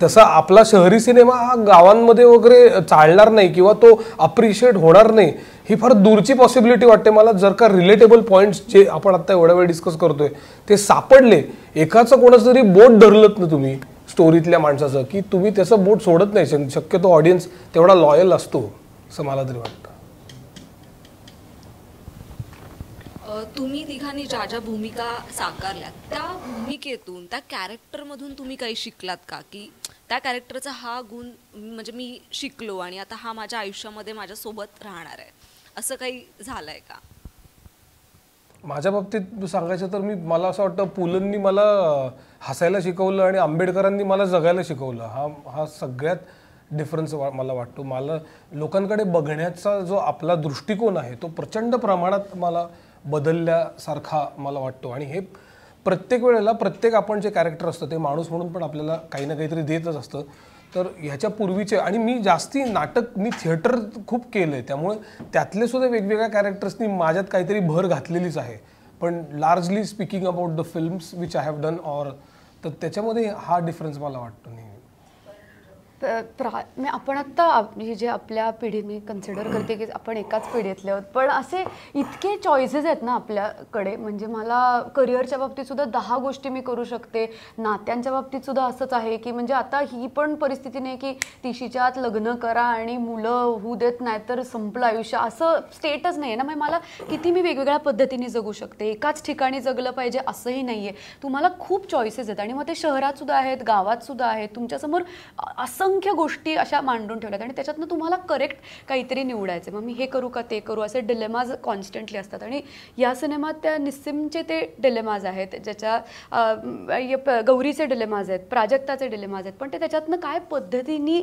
तसा आपला शहरी सिनेमा हा गावांमध्ये वगैरे चालणार नाही किंवा तो अप्रिशिएट होणार नाही, ही फार दूरची पॉसिबिलिटी वाटते मला. जर का रिलेटेबल पॉईंट्स जे आपण आता एवढ्या वेळ डिस्कस करतोय ते सापडले, एकाचं कोणाचं तरी बोट धरलत ना तुम्ही स्टोरीतल्या माणसाचं, की तुम्ही त्याचं बोट सोडत नाही. शक्यतो ऑडियन्स तेवढा लॉयल असतो असं मला तरी वाटतं. तुम्ही तिघांनी ज्या ज्या भूमिका साकारल्यात त्या भूमिकेतून, त्या कॅरेक्टरमधून तुम्ही काही शिकलात का, की त्या कॅरेक्टरचा हा गुण म्हणजे मी शिकलो आणि आता हा माझ्या आयुष्यामध्ये माझ्यासोबत राहणार आहे, असं काही झालंय का? माझ्या बाबतीत सांगायचं तर मला असं वाटतं पुलंनी मला हसायला शिकवलं आणि आंबेडकरांनी मला जगायला शिकवलं. हा सगळ्यात डिफरन्स मला वाटतो. मला लोकांकडे बघण्याचा जो आपला दृष्टिकोन आहे तो प्रचंड प्रमाणात मला बदलल्यासारखा मला वाटतो. आणि हे प्रत्येक वेळेला प्रत्येक आपण जे कॅरेक्टर असतं ते माणूस म्हणून पण आपल्याला काही ना काहीतरी देतच असतं. तर ह्याच्या पूर्वीचे आणि मी जास्ती नाटक, मी थिएटर खूप केलं आहे, त्यामुळे त्यातले सुद्धा वेगवेगळ्या कॅरेक्टर्सनी माझ्यात काहीतरी भर घातलेलीच आहे. पण largely speaking about the films which I have done तर त्याच्यामध्ये हा डिफरन्स मला वाटतो नाही. आपण आत्ता ही जे आपल्या पिढी मी कन्सिडर करते की आपण एकाच पिढीतले आहोत, पण असे इतके चॉईसेस आहेत ना आपल्याकडे. म्हणजे मला करिअरच्या बाबतीत सुद्धा 10 गोष्टी मी करू शकते, नात्यांच्या बाबतीत सुद्धा असंच आहे की म्हणजे आता ही पण परिस्थिती नाही की 30च्या आत लग्न करा आणि मुलं होऊ देत नाही तर संपलं आयुष्य, असं स्टेटच नाही आहे ना. मग मला किती मी वेगवेगळ्या पद्धतीने जगू शकते, एकाच ठिकाणी जगलं पाहिजे असंही नाही आहे. तुम्हाला खूप चॉईसेस आहेत आणि मग ते शहरात सुद्धा आहेत, गावात सुद्धा आहेत. तुमच्यासमोर असंख्य गोष्टी अशा मांडून ठेवल्यात आणि त्याच्यातनं तुम्हाला करेक्ट काहीतरी निवडायचं. मग मी हे करू का ते करू, असे डिलेमाज कॉन्स्टंटली असतात. आणि या सिनेमात त्या निस्सिमचे ते डिलेमाज आहेत, ज्याच्या गौरीचे डिलेमाज आहेत, प्राजक्ताचे डिलेमाज आहेत, पण ते त्याच्यातनं काय पद्धतीने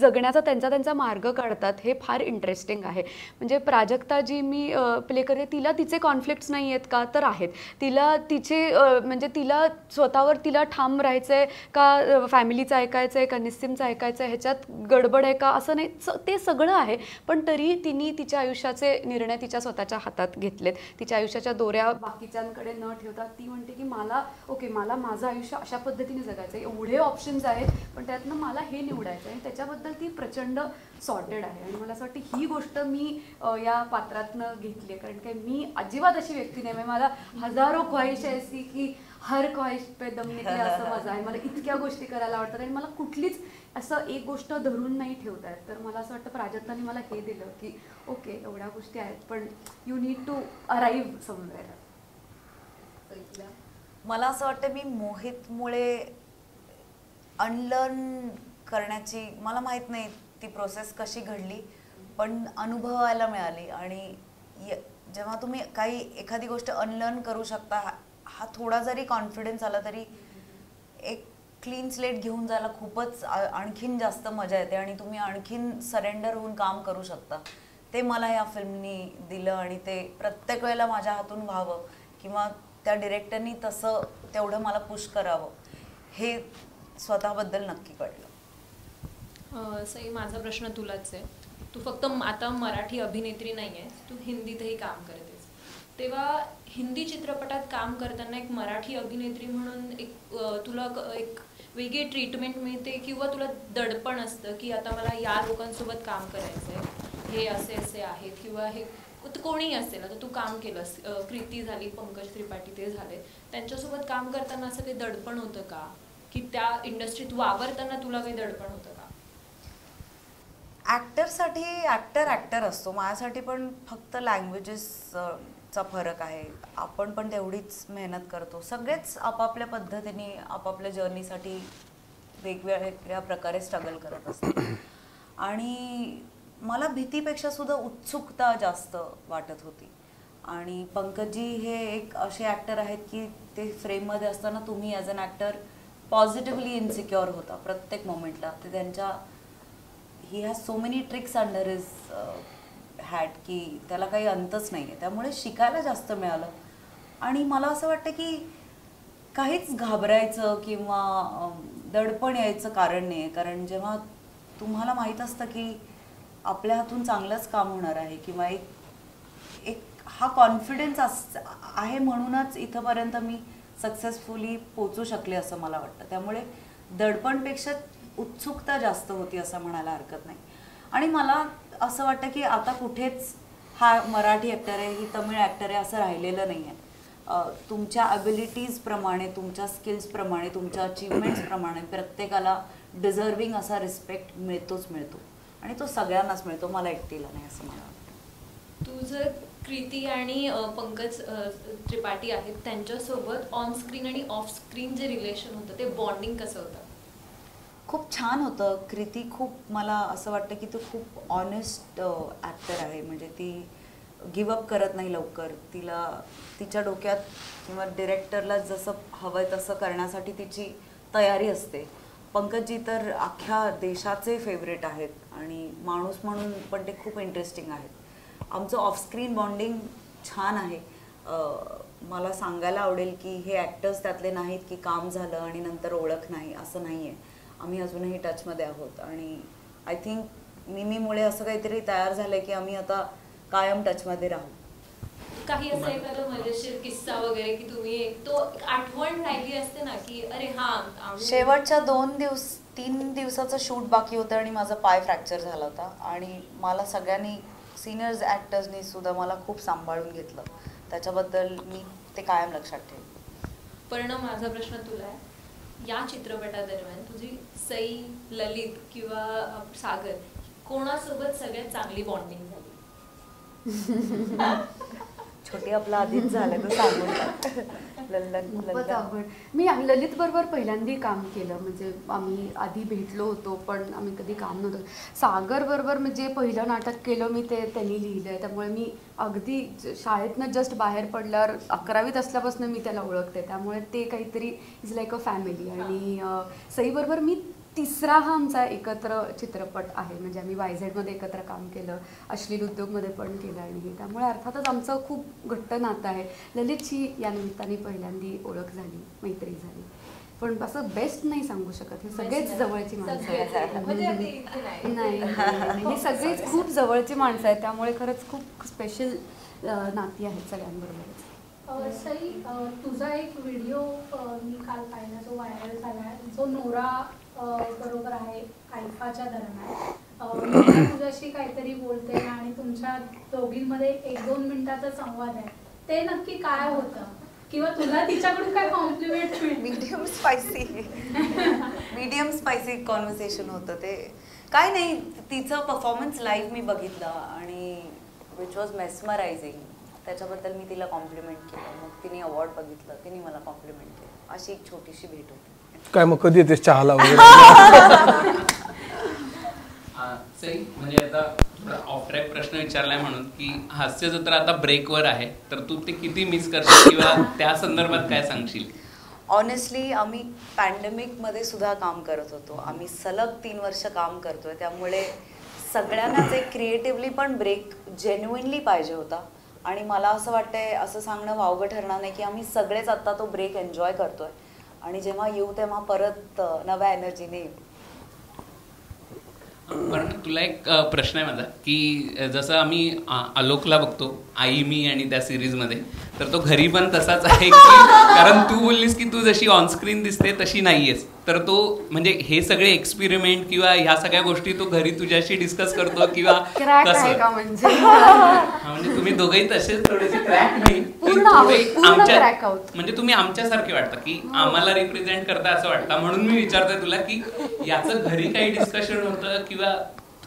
जगण्याचा त्यांचा मार्ग काढतात हे फार इंटरेस्टिंग आहे. म्हणजे प्राजक्ता जी मी प्ले करते तिला तिचे कॉन्फ्लिक्ट्स नाही आहेत का, तर आहेत. तिला तिचे म्हणजे तिला स्वतःवर तिला ठाम राहायचं आहे का, फॅमिलीचं ऐकायचं आहे का, निस्सिमचं ऐकायचं आहे, ह्याच्यात गडबड आहे का, असं नाही. ते सगळं आहे, पण तरी तिने तिच्या आयुष्याचे निर्णय तिच्या स्वतःच्या हातात घेतलेत. तिच्या आयुष्याच्या दोऱ्या बाकीच्यांकडे न ठेवता ती म्हणते की मला माझं आयुष्य अशा पद्धतीने जगायचं आहे, एवढे ऑप्शन्स आहेत पण त्यातनं मला हे निवडायचं आहे. आणि त्याच्याबद्दल ती प्रचंड सॉर्टेड आहे. आणि मला असं वाटतं ही गोष्ट मी या पात्रातनं घेतली आहे, कारण काय मी अजिबात अशी व्यक्ती नाही. मला हजारो ख्वाहिश ऐसी की हर ख्वाहिश पे दम निकले असं माझं आहे. मला इतक्या गोष्टी करायला आवडतात आणि मला कुठलीच असं एक गोष्ट धरून नाही ठेवता येत. तर मला असं वाटतं प्राजक्ताने मला हे दिलं की ओके एवढ्या गोष्टी आहेत पण you need to arrive somewhere. मला असं वाटतं मी मोहितमुळे अनलर्न करण्याची, मला माहीत नाही ती प्रोसेस कशी घडली, पण अनुभवायला मिळाली. आणि जेव्हा तुम्ही एखादी गोष्ट अनलर्न करू शकता, हा थोडा जरी कॉन्फिडन्स आला तरी एक क्लीन स्लेट घेऊन जायला खूपच आणखीन जास्त मजा येते आणि तुम्ही आणखीन सरेंडर होऊन काम करू शकता. ते मला या फिल्मनी दिलं आणि ते प्रत्येक वेळेला माझ्या हातून व्हावं किंवा त्या डिरेक्टरनी तसं तेवढं मला पुश करावं हे स्वतःबद्दल नक्की कळलं. सई, माझा प्रश्न तुलाच आहे. तू फक्त आता मराठी अभिनेत्री नाही आहेस, तू हिंदीतही काम करतेस. तेव्हा हिंदी चित्रपटात काम करताना एक मराठी अभिनेत्री म्हणून तुला एक वेगळी ट्रीटमेंट मिळते किंवा तुला दडपण असतं की आता मला या लोकांसोबत काम करायचं आहे, हे असे आहेत किंवा हे कोणीही असेल. आता तू काम केलंस, कृती झाली, पंकज त्रिपाठी ते झाले, त्यांच्यासोबत काम करताना असं काही दडपण होतं का, की त्या इंडस्ट्रीत वावरताना तुला काही दडपण होतं का? ॲक्टरसाठी ॲक्टर असतो, माझ्यासाठी पण फक्त लँग्वेजेसचा फरक आहे. आपण पण तेवढीच मेहनत करतो. सगळेच आपापल्या पद्धतीने आपापल्या जर्नीसाठी वेगवेगळ्या प्रकारे स्ट्रगल करत असतात. आणि मला भीतीपेक्षा सुद्धा उत्सुकता जास्त वाटत होती. आणि पंकजी हे एक असे ॲक्टर आहेत की ते फ्रेममध्ये असताना तुम्ही as an actor positively insecure होता प्रत्येक मोमेंटला. ते त्यांच्या he has so many tricks under his hat की त्याला काही अंतच नाही आहे. त्यामुळे शिकायला जास्त मिळालं. आणि मला असं वाटतं की काहीच घाबरायचं किंवा दडपण यायचं कारण नाही आहे. कारण जेव्हा तुम्हाला माहीत असतं की आपल्या हातून चांगलंच काम होणार आहे किंवा एक हा कॉन्फिडन्स आहे म्हणूनच इथंपर्यंत मी सक्सेसफुली पोचू शकले असं मला वाटतं. त्यामुळे दडपणपेक्षा उत्सुकता जास्त होती असं म्हणायला हरकत नाही. आणि मला असं वाटतं की आता कुठेच हा मराठी ॲक्टर आहे, ही तमिळ ॲक्टर आहे असं राहिलेलं नाही आहे. तुमच्या ॲबिलिटीजप्रमाणे, तुमच्या स्किल्सप्रमाणे, तुमच्या अचिव्हमेंट्सप्रमाणे प्रत्येकाला डिझर्विंग असा रिस्पेक्ट मिळतो आणि तो सगळ्यांनाच मिळतो, मला एकटीला नाही असं मला वाटतं. तू जर कृती आणि पंकज त्रिपाठी आहेत त्यांच्यासोबत ऑन स्क्रीन आणि ऑफ स्क्रीन जे रिलेशन होतं ते बॉन्डिंग कसं होतं? खूप छान होतं. कृती खूप, मला असं वाटतं की ती खूप ऑनेस्ट ॲक्टर आहे. म्हणजे ती गिवअप करत नाही लवकर. तिच्या डोक्यात किंवा डिरेक्टरला जसं हवं आहे तसं करण्यासाठी तिची तयारी असते. पंकजजी तर अख्ख्या देशाचे फेवरेट आहेत आणि माणूस म्हणून पण ते खूप इंटरेस्टिंग आहेत. आमचं ऑफस्क्रीन बॉन्डिंग छान आहे. मला सांगायला आवडेल की हे ॲक्टर्स त्यातले नाहीत की काम झालं आणि नंतर ओळख नाही, असं नाही आहे. आम्ही अजूनही टचमध्ये आहोत आणि आय थिंक मिमीमुळे असं काहीतरी तयार झालं आहे की आम्ही आता कायम टचमध्ये राहू. काही असं एखादं मजेशीर किस्सा वगैरे की तुम्ही तो आठवण राहिली असते ना की अरे हा, शेवटच्या 3 दिवसाचं शूट बाकी होतं आणि माझा पाय फ्रॅक्चर झाला होता आणि मला सगळ्यांनी, सिनियर्स ॲक्टर्सनी सुद्धा मला खूप सांभाळून घेतलं. त्याच्याबद्दल मी ते कायम लक्षात ठेवेन. परिणाम, माझा प्रश्न तुला आहे, या चित्रपटादरम्यान तुझी सई, ललित किंवा सागर कोणासोबत सगळ्यात चांगली बॉन्डिंग झाली? छोटी आपलं आधीच झालं तर सांगून. खूपच आवड. मी ललित बरोबर पहिल्यांदा काम केलं, म्हणजे आम्ही आधी भेटलो होतो पण आम्ही कधी काम नव्हतं. सागर बरोबर म्हणजे पहिलं नाटक केलं मी ते त्यांनी लिहिलं आहे, त्यामुळे मी अगदी शाळेतनं जस्ट बाहेर पडल्यावर 11वीत असल्यापासून मी त्याला ओळखते, त्यामुळे ते काहीतरी इज लाईक अ फॅमिली. आणि सईबरोबर मी तिसरा हा आमचा एकत्र चित्रपट आहे, म्हणजे आम्ही YZ एकत्र काम केलं, अश्लील उद्योगमध्ये पण केलं आणि त्यामुळे अर्थातच आमचं खूप घट्ट नातं आहे. ललितची या निमित्ताने पहिल्यांदा ओळख झाली, मैत्री झाली. पण असं बेस्ट नाही सांगू शकत, हे सगळेच जवळची माणसं आहेत. नाही, हे सगळेच खूप जवळची माणसं आहेत, त्यामुळे खरंच खूप स्पेशल नाती आहेत सगळ्यांबरोबर. सई, तुझा एक व्हिडिओ मी काल पाहिला जो व्हायरल झाला आहे, जो नोरा बरोबर आहे आयफाच्या दरम्यान. तुझ्याशी काहीतरी बोलते आणि तुमच्या दोघींमध्ये 1-2 मिनिटाचा संवाद आहे, ते नक्की काय होतं किंवा तुला तिच्याकडून काय कॉम्प्लिमेंट मिळते? मीडियम स्पायसी कॉन्व्हर्सेशन होतं ते. काय नाही, तिचं परफॉर्मन्स लाईव्ह मी बघितलं आणि विच वॉज मेस्मरायझिंग. त्याच्याबद्दल मी तिला कॉम्प्लिमेंट केलं. मग तिने अवॉर्ड बघितलं, तिने मला कॉम्प्लिमेंट केलं. अशी एक छोटीशी भेट होती. काय मग कधी येतेस चहाला वगैरे? म्हणजे आता ऑफ ट्रॅक प्रश्न विचारलाय म्हणून की हास्य जत्रा आता ब्रेकवर आहे, तर तू ते किती मिस करशील किंवा त्या संदर्भात काय सांगशील? ऑनेस्टली आम्ही पॅन्डेमिकमध्ये सुद्धा काम करत होतो. आम्ही सलग 3 वर्ष काम करतोय, त्यामुळे सगळ्यांनाच एक क्रिएटिव्हली पण ब्रेक जेन्युइनली पाहिजे होता. आणि मला असं वाटतंय, असं सांगणं वावगं ठरणार नाही की आम्ही सगळेच आत्ता तो ब्रेक एन्जॉय करतोय आणि जेव्हा येऊ तेव्हा परत नव्या एनर्जीने येऊ. पण तुला एक प्रश्न आहे माझा की जसं आम्ही आलोकला बघतो आई मी आणि त्या सिरीजमध्ये, तर तो घरी पण तसाच आहे की कारण तू बोललीस की तू जशी ऑनस्क्रीन दिसते तशी नाहीयेस, तर तो म्हणजे हे सगळे एक्सपेरिमेंट किंवा ह्या सगळ्या गोष्टी तो घरी तुझ्याशी डिस्कस करतो किंवा कसं? म्हणजे तुम्ही दोघेही तसेच थोडेसे क्रॅक नाही, म्हणजे तुम्ही आमच्यासारखे वाटता की आम्हाला रिप्रेझेंट करता असं वाटतं, म्हणून मी विचारतोय तुला की याचं घरी काही डिस्कशन होतं किंवा,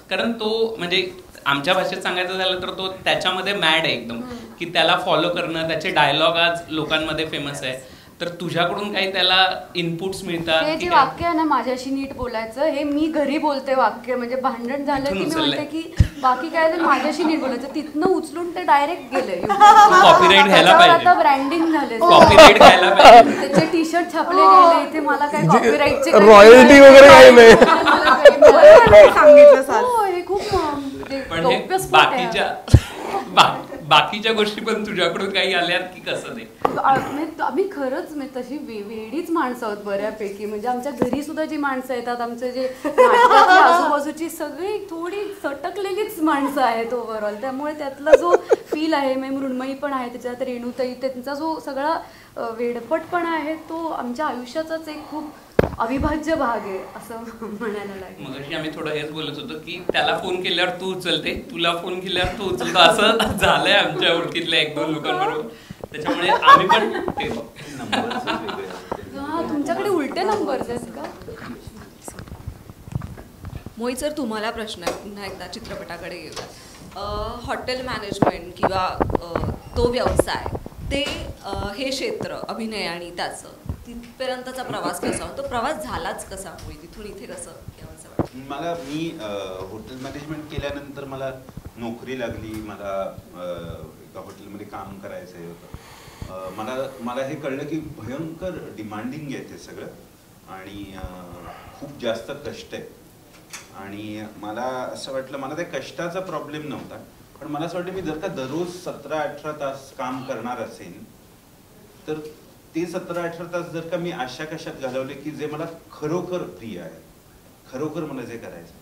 कारण तो म्हणजे आमच्या भाषेत सांगायचं झालं तर तो त्याच्यामध्ये मॅड आहे एकदम, की त्याला फॉलो करणं, त्याचे डायलॉग आज लोकांमध्ये फेमस आहे, तर तुझ्याकडून काही त्याला इनपुट्स मिळतात? हे जे वाक्य आहे ना, माझ्याशी नीट बोलायचं, हे मी घरी बोलते वाक्य, म्हणजे भांडण झालं की मी म्हणते की बाकी काय तर माझ्याशी नीट बोलायचं, तिथनं उचलून ते डायरेक्ट गेले. कॉपीराईट घ्यायला पाहिजे, आता ब्रँडिंग झाले, कॉपीराईट घ्यायला पाहिजे, त्याचे टी शर्ट छापले गेले, इथे मला काय कॉपीराईटचे रॉयल्टी वगैरे काही नाही सांगितलं. हे खूप पण हे बाकीच्या गोष्टी पण तुझ्याकडून काही आल्यात की कसं ते? आम्ही खरंच तशी वेडीच माणसं आहोत बऱ्यापैकी, म्हणजे आमच्या घरी सुद्धा जी माणसं येतात, आमचे जे आजूबाजूची सगळी थोडी सटकलेलीच माणसं आहेत ओव्हरऑल, त्यामुळे त्यातला जो फील आहे, मृण्मयी पण आहे त्याच्यात, रेणुताई, त्यांचा जो सगळा वेडपटपणा आहे तो आमच्या आयुष्याचाच एक खूप अविभाज्य भाग आहे असं म्हणायला लागेल. मग आम्ही थोडं हेच बोलत होतो की त्याला फोन केल्यावर तू उचलते, तुला फोन केल्यावर तू उचलतो, असं झालंय आमच्या ओळखीतल्या 1-2 लोकांबरोबर. त्याच्यामुळे आम्ही पण तुमच्याकडे उलटे नंबर आहेत का? मोहित सर, तुम्हाला प्रश्न आहे, पुन्हा एकदा चित्रपटाकडे येऊ. हॉटेल मॅनेजमेंट किंवा तो व्यवसाय, ते हे क्षेत्र अभिनय आणि त्याचं तिथपर्यंतचा प्रवास कसा होतो, प्रवास झालाच कसा होईल तिथून इथे कसं यावंसं वाटतं? मी हॉटेल मॅनेजमेंट केल्यानंतर मला नोकरी लागली, मला एका हॉटेलमध्ये काम करायचं होतं. मला हे कळलं की भयंकर डिमांडिंग आहे ते सगळं आणि खूप जास्त कष्ट आहे. आणि मला असं वाटलं, मला त्या कष्टाचा प्रॉब्लेम नव्हता, पण मला असं वाटलं मी जर का दररोज 17-18 तास काम करणार असेल तर ते 17-18 तास जर का मी अशा कशात घालवले की जे मला खरोखर प्रिय आहे, खरोखर मला जे करायचं,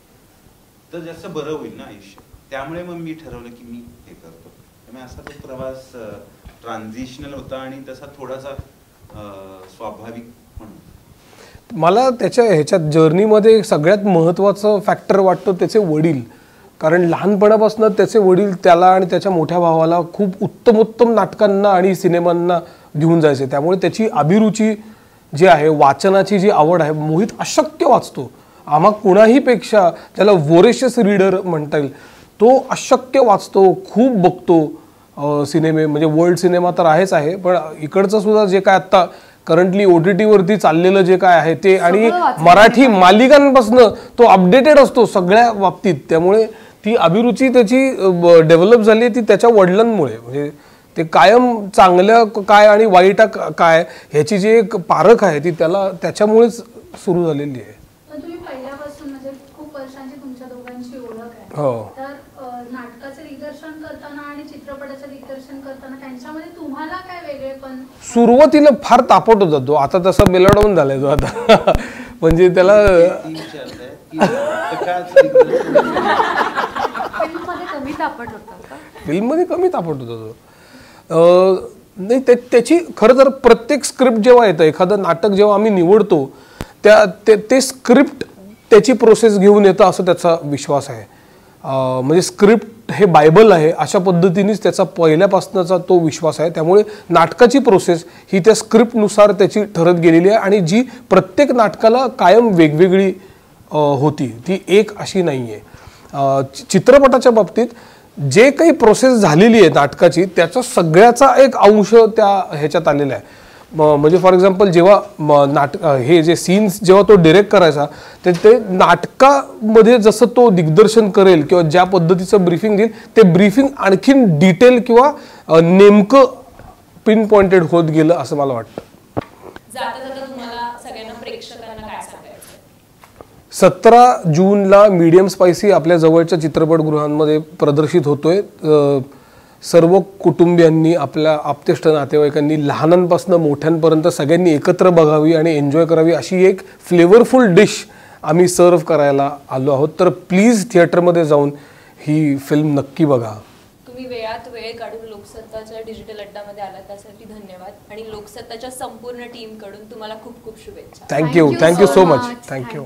तर जास्त बरं होईल ना आयुष्य. त्यामुळे मग मी ठरवलं की मी हे करतो. त्यामुळे असा तो प्रवास ट्रान्झिशनल होता आणि तसा थोडासा स्वाभाविक पण. मला त्याच्या ह्याच्यात जर्नीमध्ये सगळ्यात महत्त्वाचं फॅक्टर वाटतं त्याचे वडील. कारण लहानपणापासून त्याचे वडील त्याला आणि त्याच्या मोठ्या भावाला खूप उत्तमोत्तम नाटकांना आणि सिनेमांना घेऊन जायचे. त्यामुळे त्याची अभिरुची जी आहे, वाचनाची जी आवड आहे, मोहित अशक्य वाचतो. आम्हा कुणाही पेक्षा ज्याला वोरेशियस रीडर म्हणता येईल, तो अशक्य वाचतो, खूप बघतो सिनेमे. म्हणजे वर्ल्ड सिनेमा तर आहेच आहे, पण इकडचं सुद्धा जे काय आत्ता करंटली OTT वरती चाललेलं जे काय आहे ते, आणि मराठी मालिकांपासून तो अपडेटेड असतो सगळ्या बाबतीत. त्यामुळे ती अभिरुची त्याची डेव्हलप झाली ती त्याच्या वडिलांमुळे. म्हणजे ते कायम चांगल्या काय आणि वाईट काय ह्याची जी एक पारख आहे ती त्याला त्याच्यामुळेच सुरू झालेली आहे. तुम्ही पहिल्यापासून म्हणजे खूप वर्षांची तुमच्या दोघांची ओळख आहे. हो. तर नाटकाचे दिग्दर्शन करताना आणि चित्रपटाचं दिग्दर्शन करताना त्यांच्यामध्ये तुम्हाला काय वेगळेपण? सुरुवातीला फार तापट होता तो, आता तसा मेलाडाऊन झालाय तो आता. म्हणजे त्याला फिल्ममध्ये कमी तापट होता का? फिल्ममध्ये कमी तापट होता तो. नाही, त्याची खरं तर प्रत्येक स्क्रिप्ट जेव्हा येतं, एखादं नाटक जेव्हा आम्ही निवडतो ते स्क्रिप्ट त्याची प्रोसेस घेऊन येतं असं त्याचा विश्वास आहे. म्हणजे स्क्रिप्ट हे बायबल आहे अशा पद्धतीनेच त्याचा पहिल्यापासूनचा तो विश्वास आहे. त्यामुळे नाटकाची प्रोसेस ही त्या स्क्रिप्टनुसार त्याची ठरत गेलेली आहे आणि जी प्रत्येक नाटकाला कायम वेगवेगळी होती, ती एक अशी नाही आहे. चित्रपटाच्या बाबतीत जे काही प्रोसेस झालेली आहे नाटकाची, त्याचा सगळ्याचा एक अंश त्या ह्याच्यात आलेला आहे. म्हणजे फॉर एक्झाम्पल जेव्हा हे जे सीन्स जेव्हा तो डिरेक्ट करायचा, ते नाटकामध्ये जसं तो दिग्दर्शन करेल किंवा ज्या पद्धतीचं ब्रीफिंग देईल, ते ब्रीफिंग आणखीन डिटेल किंवा नेमकं पिन पॉइंटेड होत गेलं असं मला वाटतं. जाता जाता तुम्हाला सगळ्यांना प्रेक्षकांना काय सांगायचं? 17 जूनला मीडियम स्पायसी आपल्या जवळच्या चित्रपटगृहांमध्ये प्रदर्शित होतोय. सर्व कुटुंबियांनी, आपल्या आप्तेष्ट नातेवाईकांनी, लहानांपासून मोठ्यांपर्यंत सगळ्यांनी एकत्र बघावी आणि एन्जॉय करावी अशी एक फ्लेवरफुल डिश आम्ही सर्व करायला आलो आहोत. तर प्लीज थिएटरमध्ये जाऊन ही फिल्म नक्की बघा. तुम्ही वेळात वेळ काढून लोकसत्ताच्या डिजिटल अड्डामध्ये आला त्यासाठी धन्यवाद. आणि लोकसत्ताच्या संपूर्ण टीमकडून तुम्हाला खूप खूप शुभेच्छा. Thank you so much. थँक्यू.